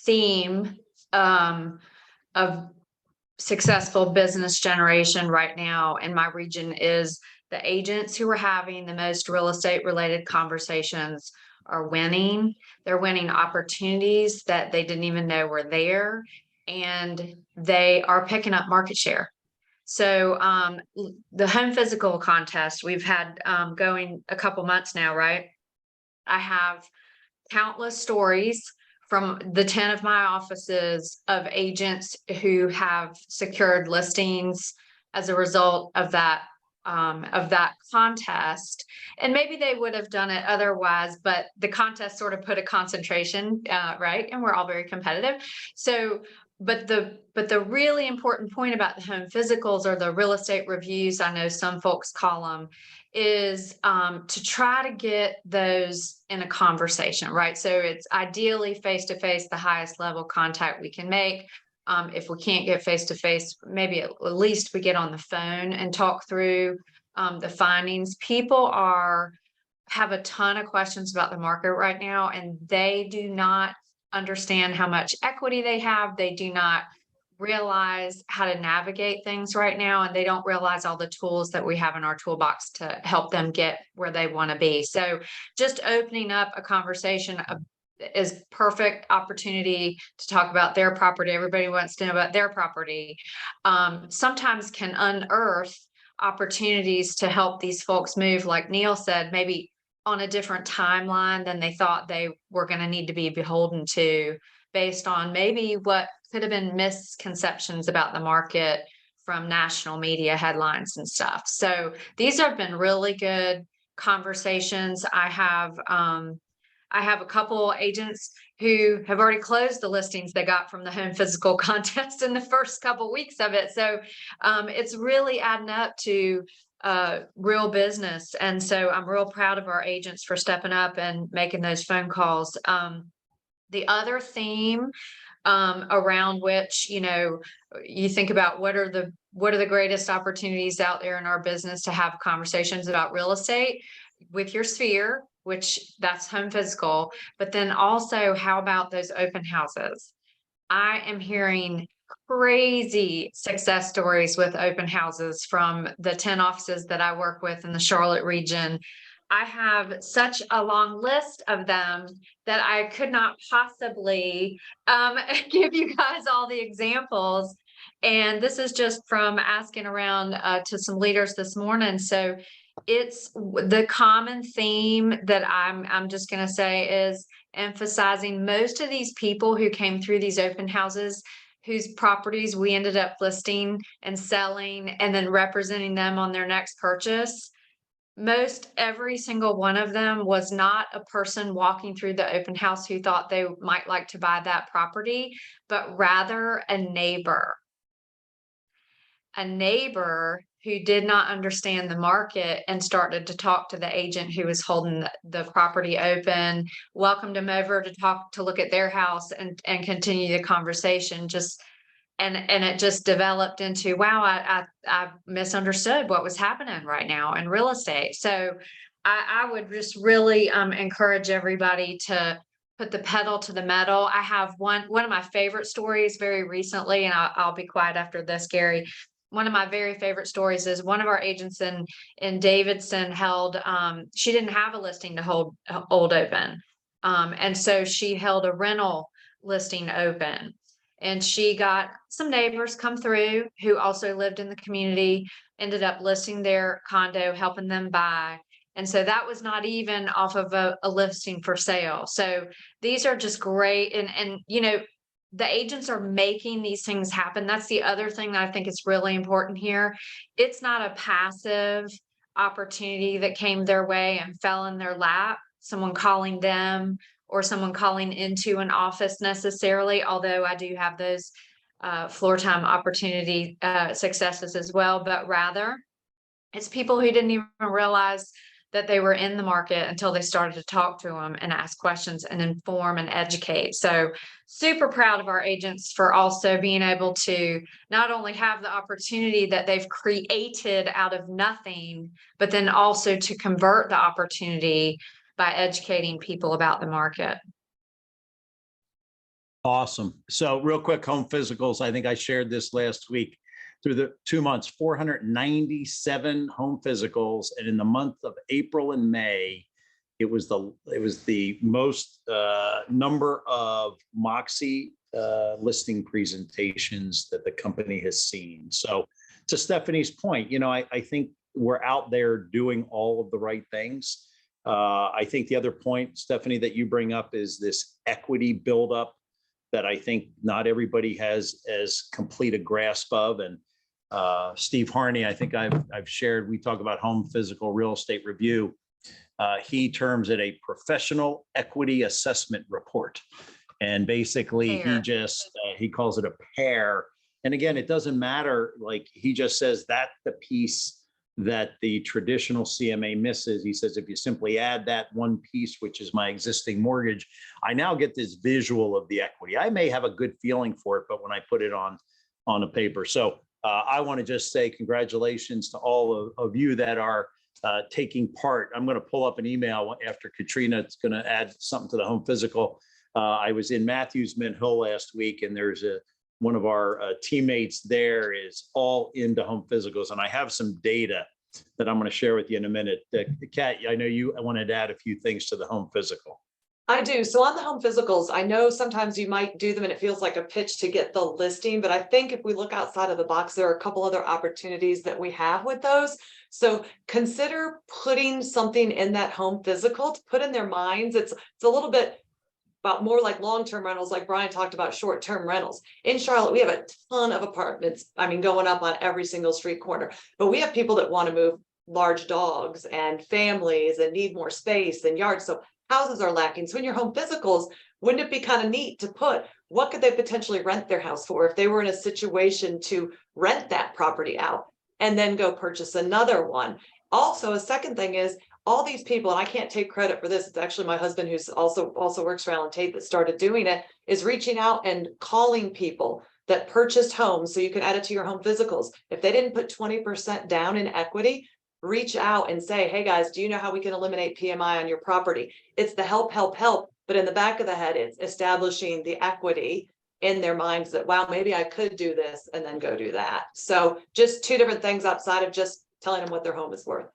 theme of successful business generation right now in my region is the agents who are having the most real estate related conversations are winning. They're winning opportunities that they didn't even know were there, and they are picking up market share. So the home physical contest we've had going a couple months now, right? I have countless stories from the 10 of my offices of agents who have secured listings as a result of that contest. And maybe they would have done it otherwise, but the contest sort of put a concentration, right? And we're all very competitive. So, but the really important point about the home physicals or the real estate reviews, I know some folks call them, is to try to get those in a conversation, right? So it's ideally face-to-face, the highest level contact we can make. If we can't get face-to-face, maybe at least we get on the phone and talk through the findings. People have a ton of questions about the market right now, and they do not understand how much equity they have. They do not realize how to navigate things right now, and they don't realize all the tools that we have in our toolbox to help them get where they want to be. So just opening up a conversation is perfect opportunity to talk about their property. Everybody wants to know about their property. Sometimes can unearth opportunities to help these folks move, like Neil said, maybe on a different timeline than they thought they were going to need to be beholden to, based on maybe what could have been misconceptions about the market from national media headlines and stuff. So these have been really good conversations. I have a couple agents who have already closed the listings they got from the home physical contest in the first couple weeks of it. So it's really adding up to real business. And so I'm real proud of our agents for stepping up and making those phone calls. The other theme around which, you think about what are the greatest opportunities out there in our business to have conversations about real estate with your sphere, which that's home physical, but then also how about those open houses? I am hearing crazy success stories with open houses from the 10 offices that I work with in the Charlotte region. I have such a long list of them that I could not possibly give you guys all the examples. And this is just from asking around to some leaders this morning. So it's the common theme that I'm just going to say is emphasizing most of these people who came through these open houses whose properties we ended up listing and selling and then representing them on their next purchase. Most every single one of them was not a person walking through the open house who thought they might like to buy that property, but rather a neighbor who did not understand the market and started to talk to the agent who was holding the property open, welcomed him over to look at their house and continue the conversation. And it just developed into, wow, I misunderstood what was happening right now in real estate. So I would just really encourage everybody to put the pedal to the metal. I have one of my favorite stories very recently, and I'll be quiet after this, Gary. One of my very favorite stories is one of our agents in Davidson held, she didn't have a listing to hold open. And so she held a rental listing open. And she got some neighbors come through who also lived in the community, ended up listing their condo, helping them buy. And so that was not even off of a listing for sale. So these are just great. And you know, the agents are making these things happen. That's the other thing that I think is really important here. It's not a passive opportunity that came their way and fell in their lap, someone calling them or someone calling into an office necessarily, although I do have those floor time opportunity successes as well, but rather it's people who didn't even realize that they were in the market until they started to talk to them and ask questions and inform and educate. So super proud of our agents for also being able to not only have the opportunity that they've created out of nothing, but then also to convert the opportunity by educating people about the market. Awesome. So real quick, home physicals. I think I shared this last week. Through the 2 months, 497 home physicals. And in the month of April and May, it was the most number of Moxie listing presentations that the company has seen. So to Stephanie's point, you know, I think we're out there doing all of the right things. I think the other point, Stephanie, that you bring up is this equity buildup that I think not everybody has as complete a grasp of. And Steve Harney, I think I've shared, we talk about home physical real estate review. He terms it a professional equity assessment report. And basically he calls it a pair. And again, it doesn't matter, like he just says that the piece that the traditional CMA misses. He says, if you simply add that one piece, which is my existing mortgage, I now get this visual of the equity. I may have a good feeling for it, but when I put it on a paper. So I want to just say congratulations to all of you that are taking part. I'm going to pull up an email after Katrina. It's going to add something to the home physical. I was in Matthews Mint Hill last week, and there's one of our teammates there is all into home physicals. And I have some data that I'm going to share with you in a minute. Kat, I know you wanted to add a few things to the home physical. I do. So on the home physicals, I know sometimes you might do them and it feels like a pitch to get the listing, but I think if we look outside of the box, there are a couple other opportunities that we have with those. So consider putting something in that home physical to put in their minds. It's a little bit about more like long-term rentals, like Brian talked about short-term rentals. In Charlotte, we have a ton of apartments, I mean, going up on every single street corner, but we have people that want to move large dogs and families and need more space and yards. So houses are lacking. So in your home physicals, wouldn't it be kind of neat to put, what could they potentially rent their house for if they were in a situation to rent that property out and then go purchase another one? Also, a second thing is all these people, and I can't take credit for this, it's actually my husband who's also works for Alan Tate that started doing it, is reaching out and calling people that purchased homes so you can add it to your home physicals. If they didn't put 20% down in equity, reach out and say, hey guys, do you know how we can eliminate PMI on your property? It's the help, but in the back of the head, it's establishing the equity in their minds that, wow, maybe I could do this and then go do that. So just two different things outside of just telling them what their home is worth.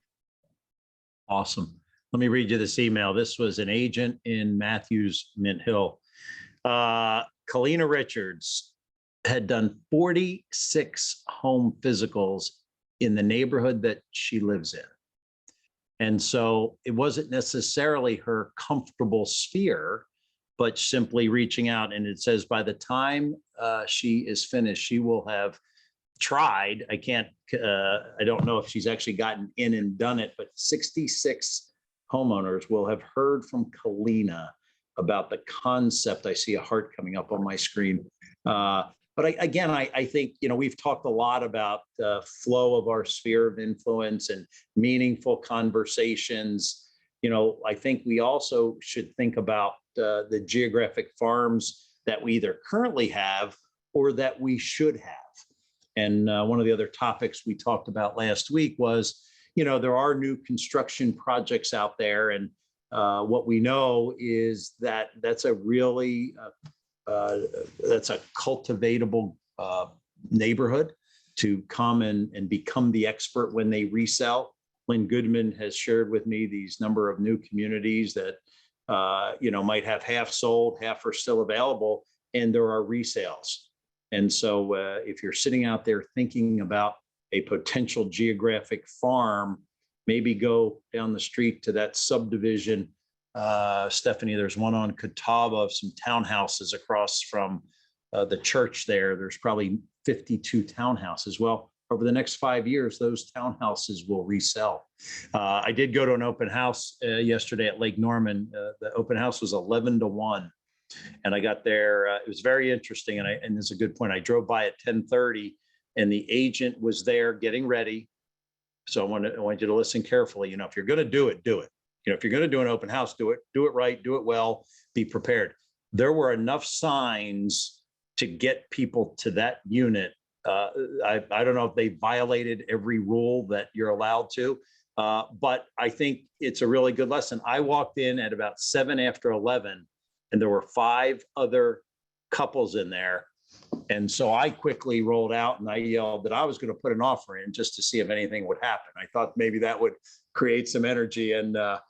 Awesome. Let me read you this email. This was an agent in Matthews, Mint Hill. Kalina Richards had done 46 home physicals in the neighborhood that she lives in. And so it wasn't necessarily her comfortable sphere, but simply reaching out. And it says by the time she is finished, she will have tried. I don't know if she's actually gotten in and done it, but 66 homeowners will have heard from Kalina about the concept. I see a heart coming up on my screen. But I think, we've talked a lot about the flow of our sphere of influence and meaningful conversations. I think we also should think about the geographic farms that we either currently have or that we should have. And one of the other topics we talked about last week was, there are new construction projects out there. And what we know is that that's a really that's a cultivatable neighborhood to come and become the expert when they resell. Lynn Goodman has shared with me these number of new communities that might have half sold, half are still available, and there are resales. And so if you're sitting out there thinking about a potential geographic farm, maybe go down the street to that subdivision. Stephanie, there's one on Catawba of some townhouses across from the church there. There's probably 52 townhouses. Well, over the next 5 years, those townhouses will resell. I did go to an open house yesterday at Lake Norman. The open house was 11-1. And I got there, it was very interesting. And it's a good point. I drove by at 10:30 and the agent was there getting ready. So I want you to listen carefully. If you're going to do it, do it. If you're going to do an open house, do it right, do it well, be prepared. There were enough signs to get people to that unit. I don't know if they violated every rule that you're allowed to, but I think it's a really good lesson. I walked in at about 7 after 11 and there were 5 other couples in there. And so I quickly rolled out and I yelled that I was going to put an offer in just to see if anything would happen. I thought maybe that would create some energy. And I'm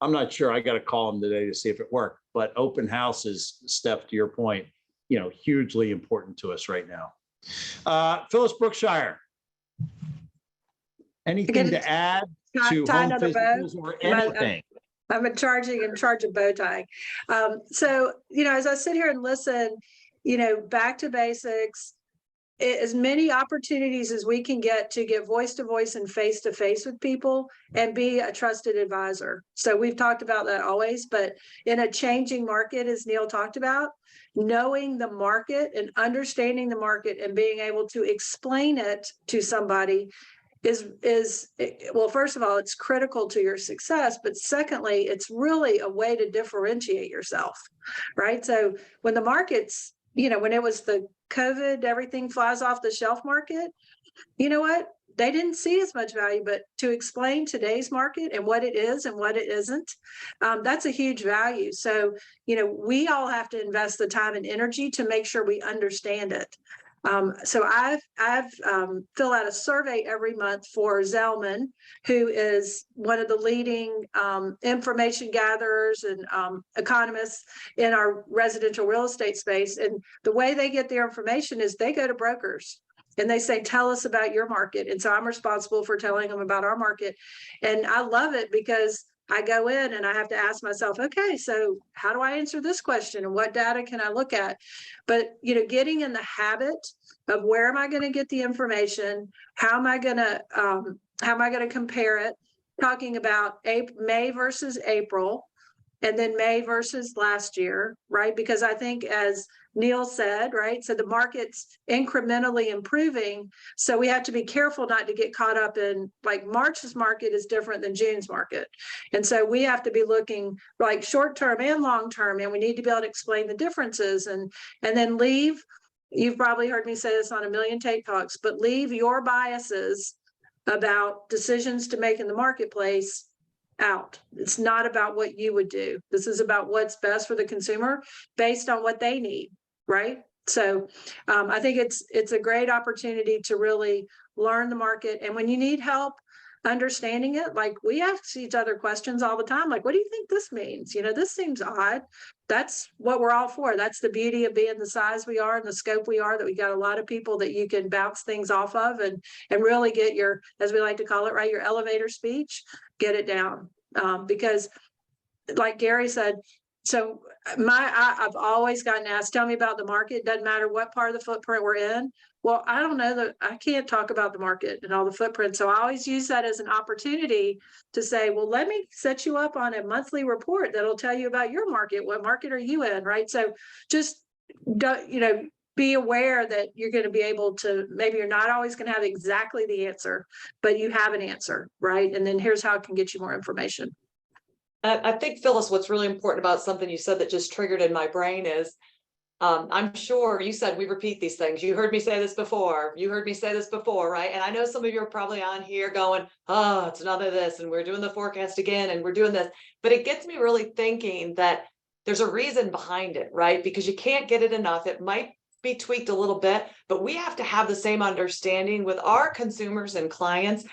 not sure. I got to call them today to see if it worked. But open houses, Steph, to your point, hugely important to us right now. Phyllis Brookshire, anything to add to home physicals or anything? I'm in charge of bow tying. So, as I sit here and listen, back to basics, as many opportunities as we can get to get voice to voice and face to face with people and be a trusted advisor. So we've talked about that always, but in a changing market, as Neil talked about, knowing the market and understanding the market and being able to explain it to somebody is well, first of all, it's critical to your success, but secondly, it's really a way to differentiate yourself, right? So when the market's, when it was the COVID, everything flies off the shelf market, you know what? They didn't see as much value, but to explain today's market and what it is and what it isn't, that's a huge value. So, we all have to invest the time and energy to make sure we understand it. So I've fill out a survey every month for Zelman, who is one of the leading information gatherers and economists in our residential real estate space. And the way they get their information is they go to brokers and they say, tell us about your market. And so I'm responsible for telling them about our market. And I love it because I go in and I have to ask myself, okay, so how do I answer this question and what data can I look at? But, getting in the habit of where am I going to get the information? How am I going to compare it? Talking about May versus April, and then May versus last year, right? Because I think, as Neil said, right, so the market's incrementally improving. So we have to be careful not to get caught up in, like, March's market is different than June's market. And so we have to be looking like short term and long term, and we need to be able to explain the differences and then leave. You've probably heard me say this on a million Tate Talks, but leave your biases about decisions to make in the marketplace out. It's not about what you would do. This is about what's best for the consumer based on what they need, right? So I think it's a great opportunity to really learn the market. And when you need help, understanding it. Like we ask each other questions all the time. Like, what do you think this means? You know, this seems odd. That's what we're all for. That's the beauty of being the size we are and the scope we are, that we got a lot of people that you can bounce things off of and really get your, as we like to call it, right, your elevator speech, get it down. Because like Gary said, so I've always gotten asked, tell me about the market. Doesn't matter what part of the footprint we're in. Well, I don't know that I can't talk about the market and all the footprint. So I always use that as an opportunity to say, well, let me set you up on a monthly report that'll tell you about your market. What market are you in? Right. So just don't, you know, be aware that you're going to be able to, maybe you're not always going to have exactly the answer, but you have an answer. Right. And then here's how it can get you more information. I think, Phyllis, what's really important about something you said that just triggered in my brain is, I'm sure you said we repeat these things. You heard me say this before. You heard me say this before, right? And I know some of you are probably on here going, oh, it's another this, and we're doing the forecast again, and we're doing this. But it gets me really thinking that there's a reason behind it, right? Because you can't get it enough. It might be tweaked a little bit, but we have to have the same understanding with our consumers and clients.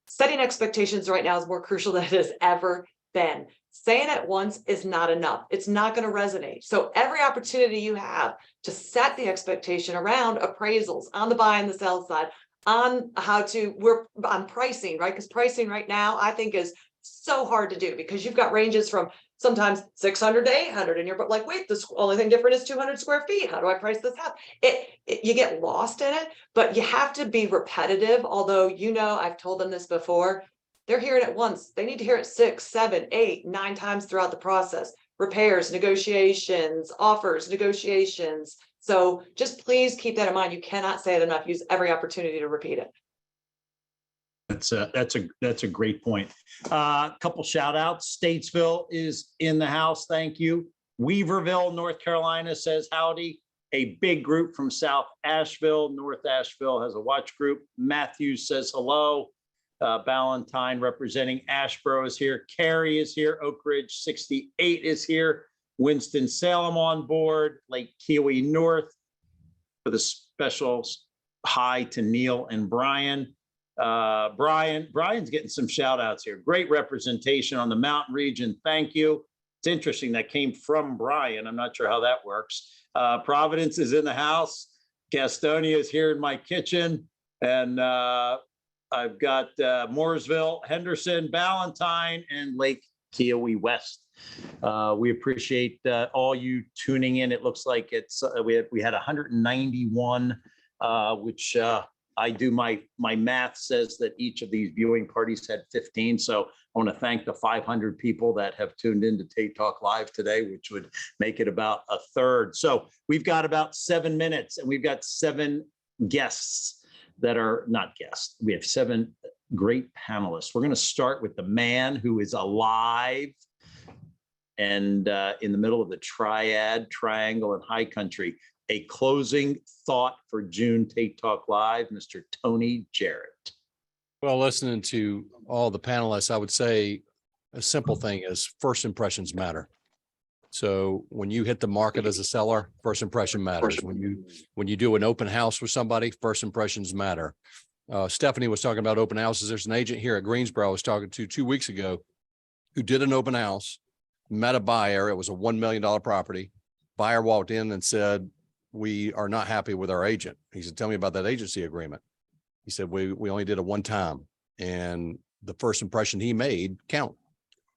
Setting expectations right now is more crucial than it has ever been. Saying it once is not enough. It's not going to resonate. So every opportunity you have to set the expectation around appraisals on the buy and the sell side, on how to work on pricing, right? Because pricing right now, I think, is so hard to do because you've got ranges from sometimes 600 to 800 and you're like, wait, the only thing different is 200 square feet. How do I price this out? You get lost in it, but you have to be repetitive. Although, you know, I've told them this before. They're hearing it once. They need to hear it 6, 7, 8, 9 times throughout the process. Repairs, negotiations, offers, negotiations. So just please keep that in mind. You cannot say it enough. Use every opportunity to repeat it. That's a great point. Couple shout outs. Statesville is in the house. Thank you. Weaverville, North Carolina says howdy. A big group from South Asheville. North Asheville has a watch group. Matthews says hello. Ballantyne representing Ashboro is here. Cary is here. Oak Ridge 68 is here. Winston-Salem on board. Lake Kiowee North for the specials. Hi to Neil and Brian. Brian's getting some shout outs here. Great representation on the mountain region. Thank you. It's interesting that came from Brian. I'm not sure how that works. Providence is in the house. Gastonia is here in my kitchen. And I've got Mooresville, Henderson, Ballantyne, and Lake Kiowee West. We appreciate all you tuning in. It looks like it's we had 191, which I do my math says that each of these viewing parties had 15. So I want to thank the 500 people that have tuned into Tate Talk Live today, which would make it about a third. So we've got about 7 minutes, and we've got 7 guests that are not guests. We have 7 great panelists. We're going to start with the man who is alive and in the middle of the triad, triangle, and high country. A closing thought for June Tate Talk Live, Mr. Tony Jarrett. Well, listening to all the panelists, I would say a simple thing is first impressions matter. So when you hit the market as a seller, first impression matters. When you do an open house with somebody, first impressions matter. Stephanie was talking about open houses. There's an agent here at Greensboro I was talking to 2 weeks ago who did an open house, met a buyer. It was a $1 million property. Buyer walked in and said, we are not happy with our agent. He said, tell me about that agency agreement. He said, we only did it one time. And the first impression he made count.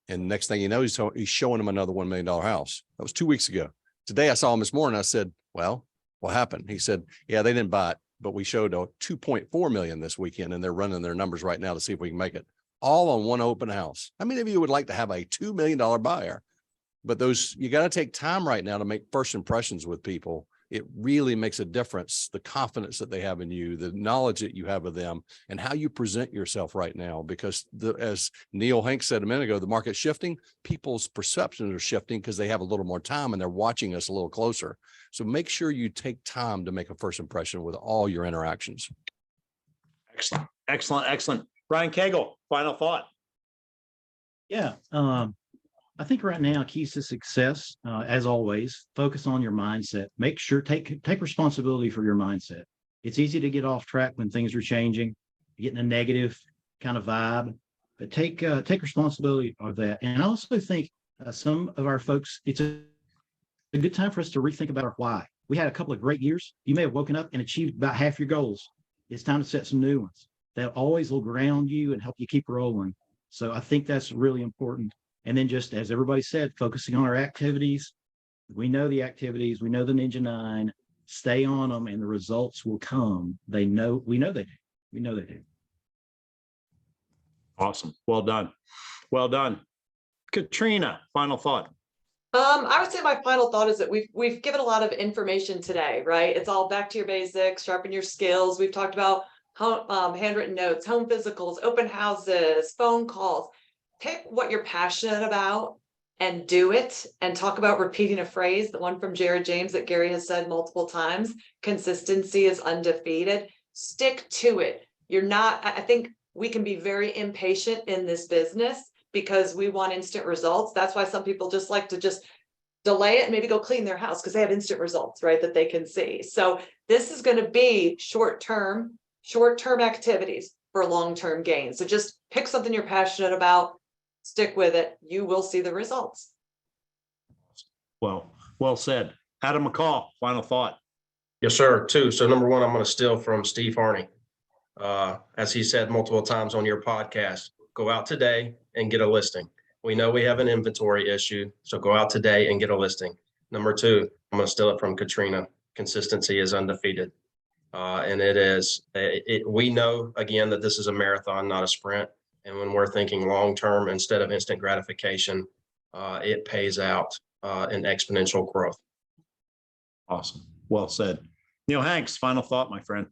And next thing you know, he's showing him another $1 million house. That was 2 weeks ago. Today I saw him this morning. I said, well, what happened? He said, yeah, they didn't buy it, but we showed a 2.4 million this weekend, and they're running their numbers right now to see if we can make it all on one open house. How many of you would like to have a $2 million buyer? But you got to take time right now to make first impressions with people. It really makes a difference, the confidence that they have in you, the knowledge that you have of them, and how you present yourself right now. Because as Neil Hanks said a minute ago, the market's shifting, people's perceptions are shifting because they have a little more time and they're watching us a little closer. So make sure you take time to make a first impression with all your interactions. Excellent, excellent, excellent. Brian Cagle, final thought. Yeah. I think right now, keys to success, as always, focus on your mindset. Make sure, take responsibility for your mindset. It's easy to get off track when things are changing, get in a negative kind of vibe, but take responsibility of that. And I also think some of our folks, it's a good time for us to rethink about our why. We had a couple of great years. You may have woken up and achieved about half your goals. It's time to set some new ones that always will ground you and help you keep rolling. So I think that's really important. And then just as everybody said, focusing on our activities. We know the activities, we know the Ninja 9, stay on them and the results will come. We know they do. Awesome. Well done. Well done. Katrina, final thought. I would say my final thought is that we've given a lot of information today, right? It's all back to your basics, sharpen your skills. We've talked about handwritten notes, home physicals, open houses, phone calls. Pick what you're passionate about and do it, and talk about repeating a phrase, the one from Jared James that Gary has said multiple times: consistency is undefeated. Stick to it. I think we can be very impatient in this business because we want instant results. That's why some people just like to just delay it and maybe go clean their house because they have instant results, right, that they can see. So this is going to be short-term activities for long-term gains. So just pick something you're passionate about, stick with it. You will see the results. Well said. Adam McCall, final thought. Yes, sir. Two. So number one, I'm going to steal from Steve Harney. As he said multiple times on your podcast, go out today and get a listing. We know we have an inventory issue, so go out today and get a listing. Number two, I'm going to steal it from Katrina. Consistency is undefeated. And it is, we know again that this is a marathon, not a sprint. And when we're thinking long-term instead of instant gratification, it pays out in exponential growth. Awesome. Well said. Neil Hanks, final thought, my friend.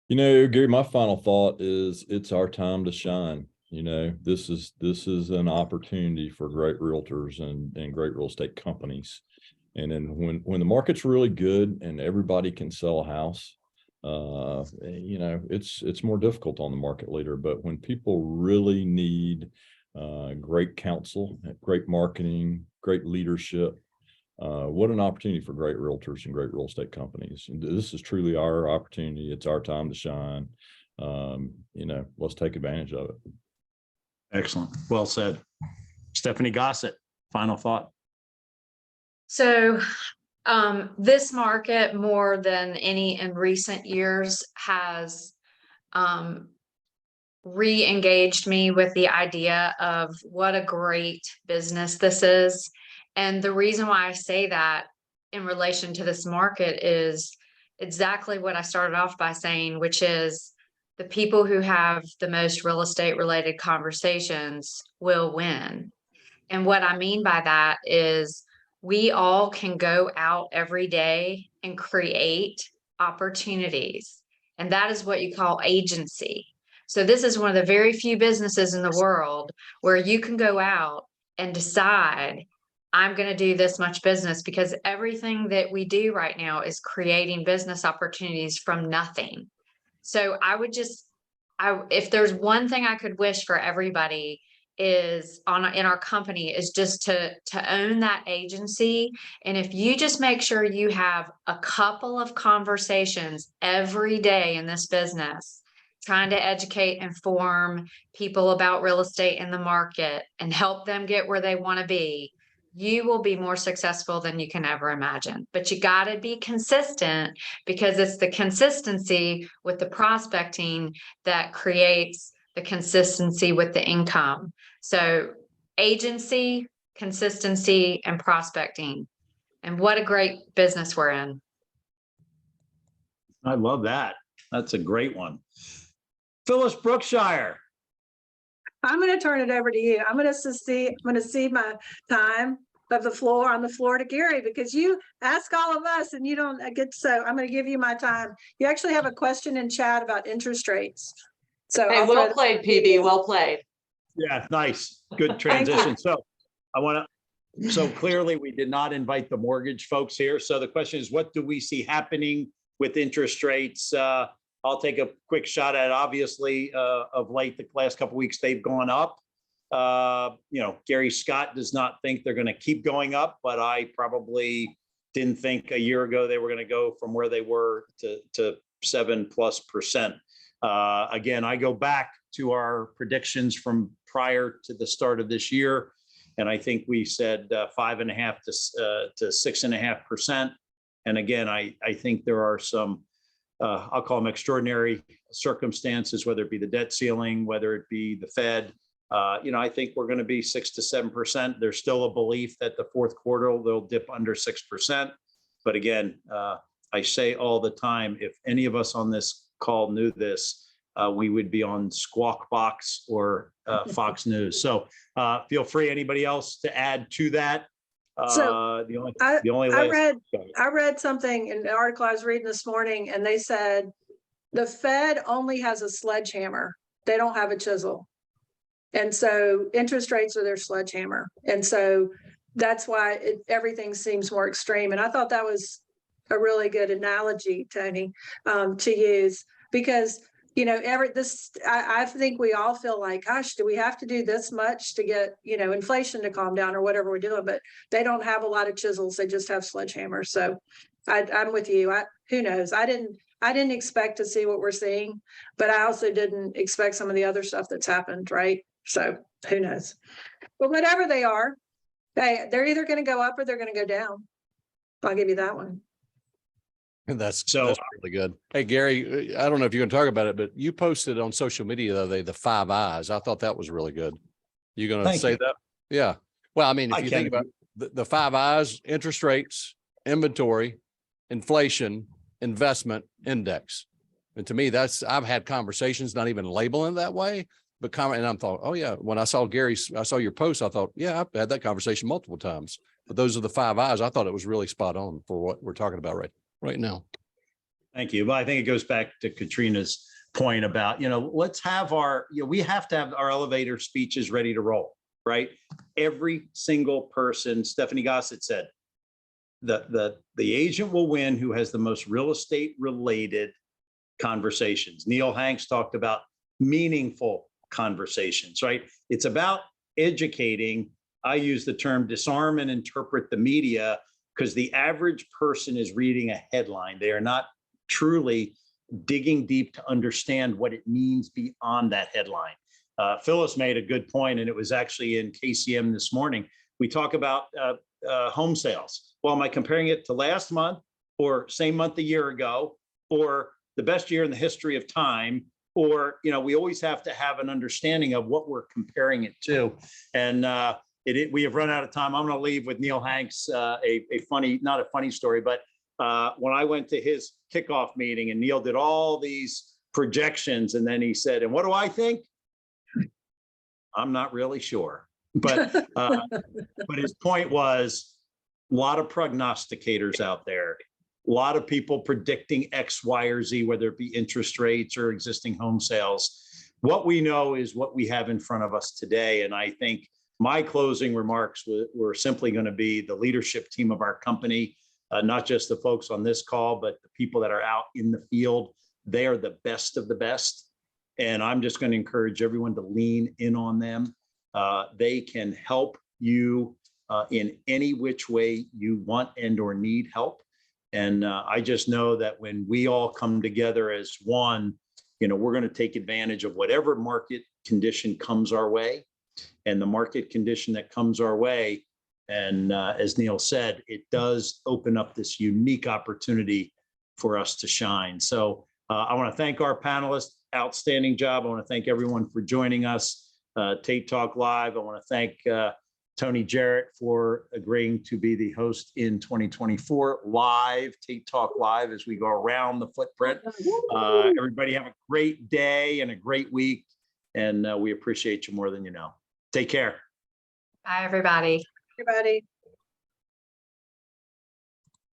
Gary, my final thought is it's our time to shine. This is an opportunity for great realtors and great real estate companies. And then when the market's really good and everybody can sell a house, it's more difficult on the market leader. But when people really need great counsel, great marketing, great leadership, what an opportunity for great realtors and great real estate companies. And this is truly our opportunity. It's our time to shine. Let's take advantage of it. Excellent. Well said. Stephanie Gossett, final thought. So this market, more than any in recent years, has re-engaged me with the idea of what a great business this is. And the reason why I say that in relation to this market is exactly what I started off by saying, which is the people who have the most real estate related conversations will win. And what I mean by that is we all can go out every day and create opportunities. And that is what you call agency. So this is one of the very few businesses in the world where you can go out and decide, I'm going to do this much business, because everything that we do right now is creating business opportunities from nothing. So if there's one thing I could wish for everybody is in our company is just to own that agency. And if you just make sure you have a couple of conversations every day in this business, trying to educate, inform people about real estate in the market and help them get where they want to be, you will be more successful than you can ever imagine. But you got to be consistent, because it's the consistency with the prospecting that creates the consistency with the income. So agency, consistency, and prospecting. And what a great business we're in. I love that. That's a great one. Phyllis Brookshire. I'm going to turn it over to you. I'm going to cede my time on the floor to Gary, because you ask all of us and you don't get, so I'm going to give you my time. You actually have a question in chat about interest rates. So Hey, well played, PB. Well played. Yeah, nice. Good transition. So so clearly we did not invite the mortgage folks here. So the question is, what do we see happening with interest rates? I'll take a quick shot at it. Obviously, of late, the last couple of weeks, they've gone up. Gary Scott does not think they're going to keep going up, but I probably didn't think a year ago they were going to go from where they were to 7+%. Again, I go back to our predictions from prior to the start of this year. And I think we said 5.5 to 6.5%. And again, I think there are some, I'll call them extraordinary circumstances, whether it be the debt ceiling, whether it be the Fed. I think we're going to be 6 to 7%. There's still a belief that the fourth quarter they'll dip under 6%. But again, I say all the time, if any of us on this call knew this, we would be on Squawk Box or Fox News. So feel free, anybody else to add to that. So I read something in an article I was reading this morning, and they said the Fed only has a sledgehammer. They don't have a chisel. And so interest rates are their sledgehammer. And so that's why everything seems more extreme. And I thought that was a really good analogy, Tony, to use, because I think we all feel like, gosh, do we have to do this much to get, inflation to calm down or whatever we're doing? But they don't have a lot of chisels. They just have sledgehammers. So I'm with you. Who knows? I didn't expect to see what we're seeing, but I also didn't expect some of the other stuff that's happened. Right. So who knows? But whatever they are, they're either going to go up or they're going to go down. I'll give you that one. And that's really good. Hey, Gary, I don't know if you're going to talk about it, but you posted on social media the other day, the 5 eyes. I thought that was really good. You going to say that? Yeah. Well, I mean, if you think about the 5 eyes, interest rates, inventory, inflation, investment, index. And to me, I've had conversations, not even labeling it that way, but and I thought, oh yeah, when I saw your post, I thought, yeah, I've had that conversation multiple times. But those are the 5 eyes. I thought it was really spot on for what we're talking about right now. Thank you. Well, I think it goes back to Katrina's point about, let's have we have to have our elevator speeches ready to roll, right? Every single person, Stephanie Gossett said, the agent will win who has the most real estate related conversations. Neil Hanks talked about meaningful conversations, right? It's about educating. I use the term disarm and interpret the media, because the average person is reading a headline. They are not truly digging deep to understand what it means beyond that headline. Phyllis made a good point, and it was actually in KCM this morning. We talk about home sales. Well, am I comparing it to last month or same month a year ago or the best year in the history of time? Or, we always have to have an understanding of what we're comparing it to. And we have run out of time. I'm going to leave with Neil Hanks, a funny, not a funny story, but when I went to his kickoff meeting and Neil did all these projections, and then he said, and what do I think? I'm not really sure. But his point was a lot of prognosticators out there, a lot of people predicting X, Y, or Z, whether it be interest rates or existing home sales. What we know is what we have in front of us today. And I think my closing remarks were simply going to be the leadership team of our company, not just the folks on this call, but the people that are out in the field. They are the best of the best. And I'm just going to encourage everyone to lean in on them. They can help you in any which way you want and or need help. And I just know that when we all come together as one, we're going to take advantage of whatever market condition comes our way. And the market condition that comes our way, and as Neil said, it does open up this unique opportunity for us to shine. So I want to thank our panelists. Outstanding job. I want to thank everyone for joining us. Tate Talk Live. I want to thank Tony Jarrett for agreeing to be the host in 2024 live, Tate Talk Live, as we go around the footprint. Everybody have a great day and a great week. And we appreciate you more than you know. Take care. Bye, everybody. Everybody.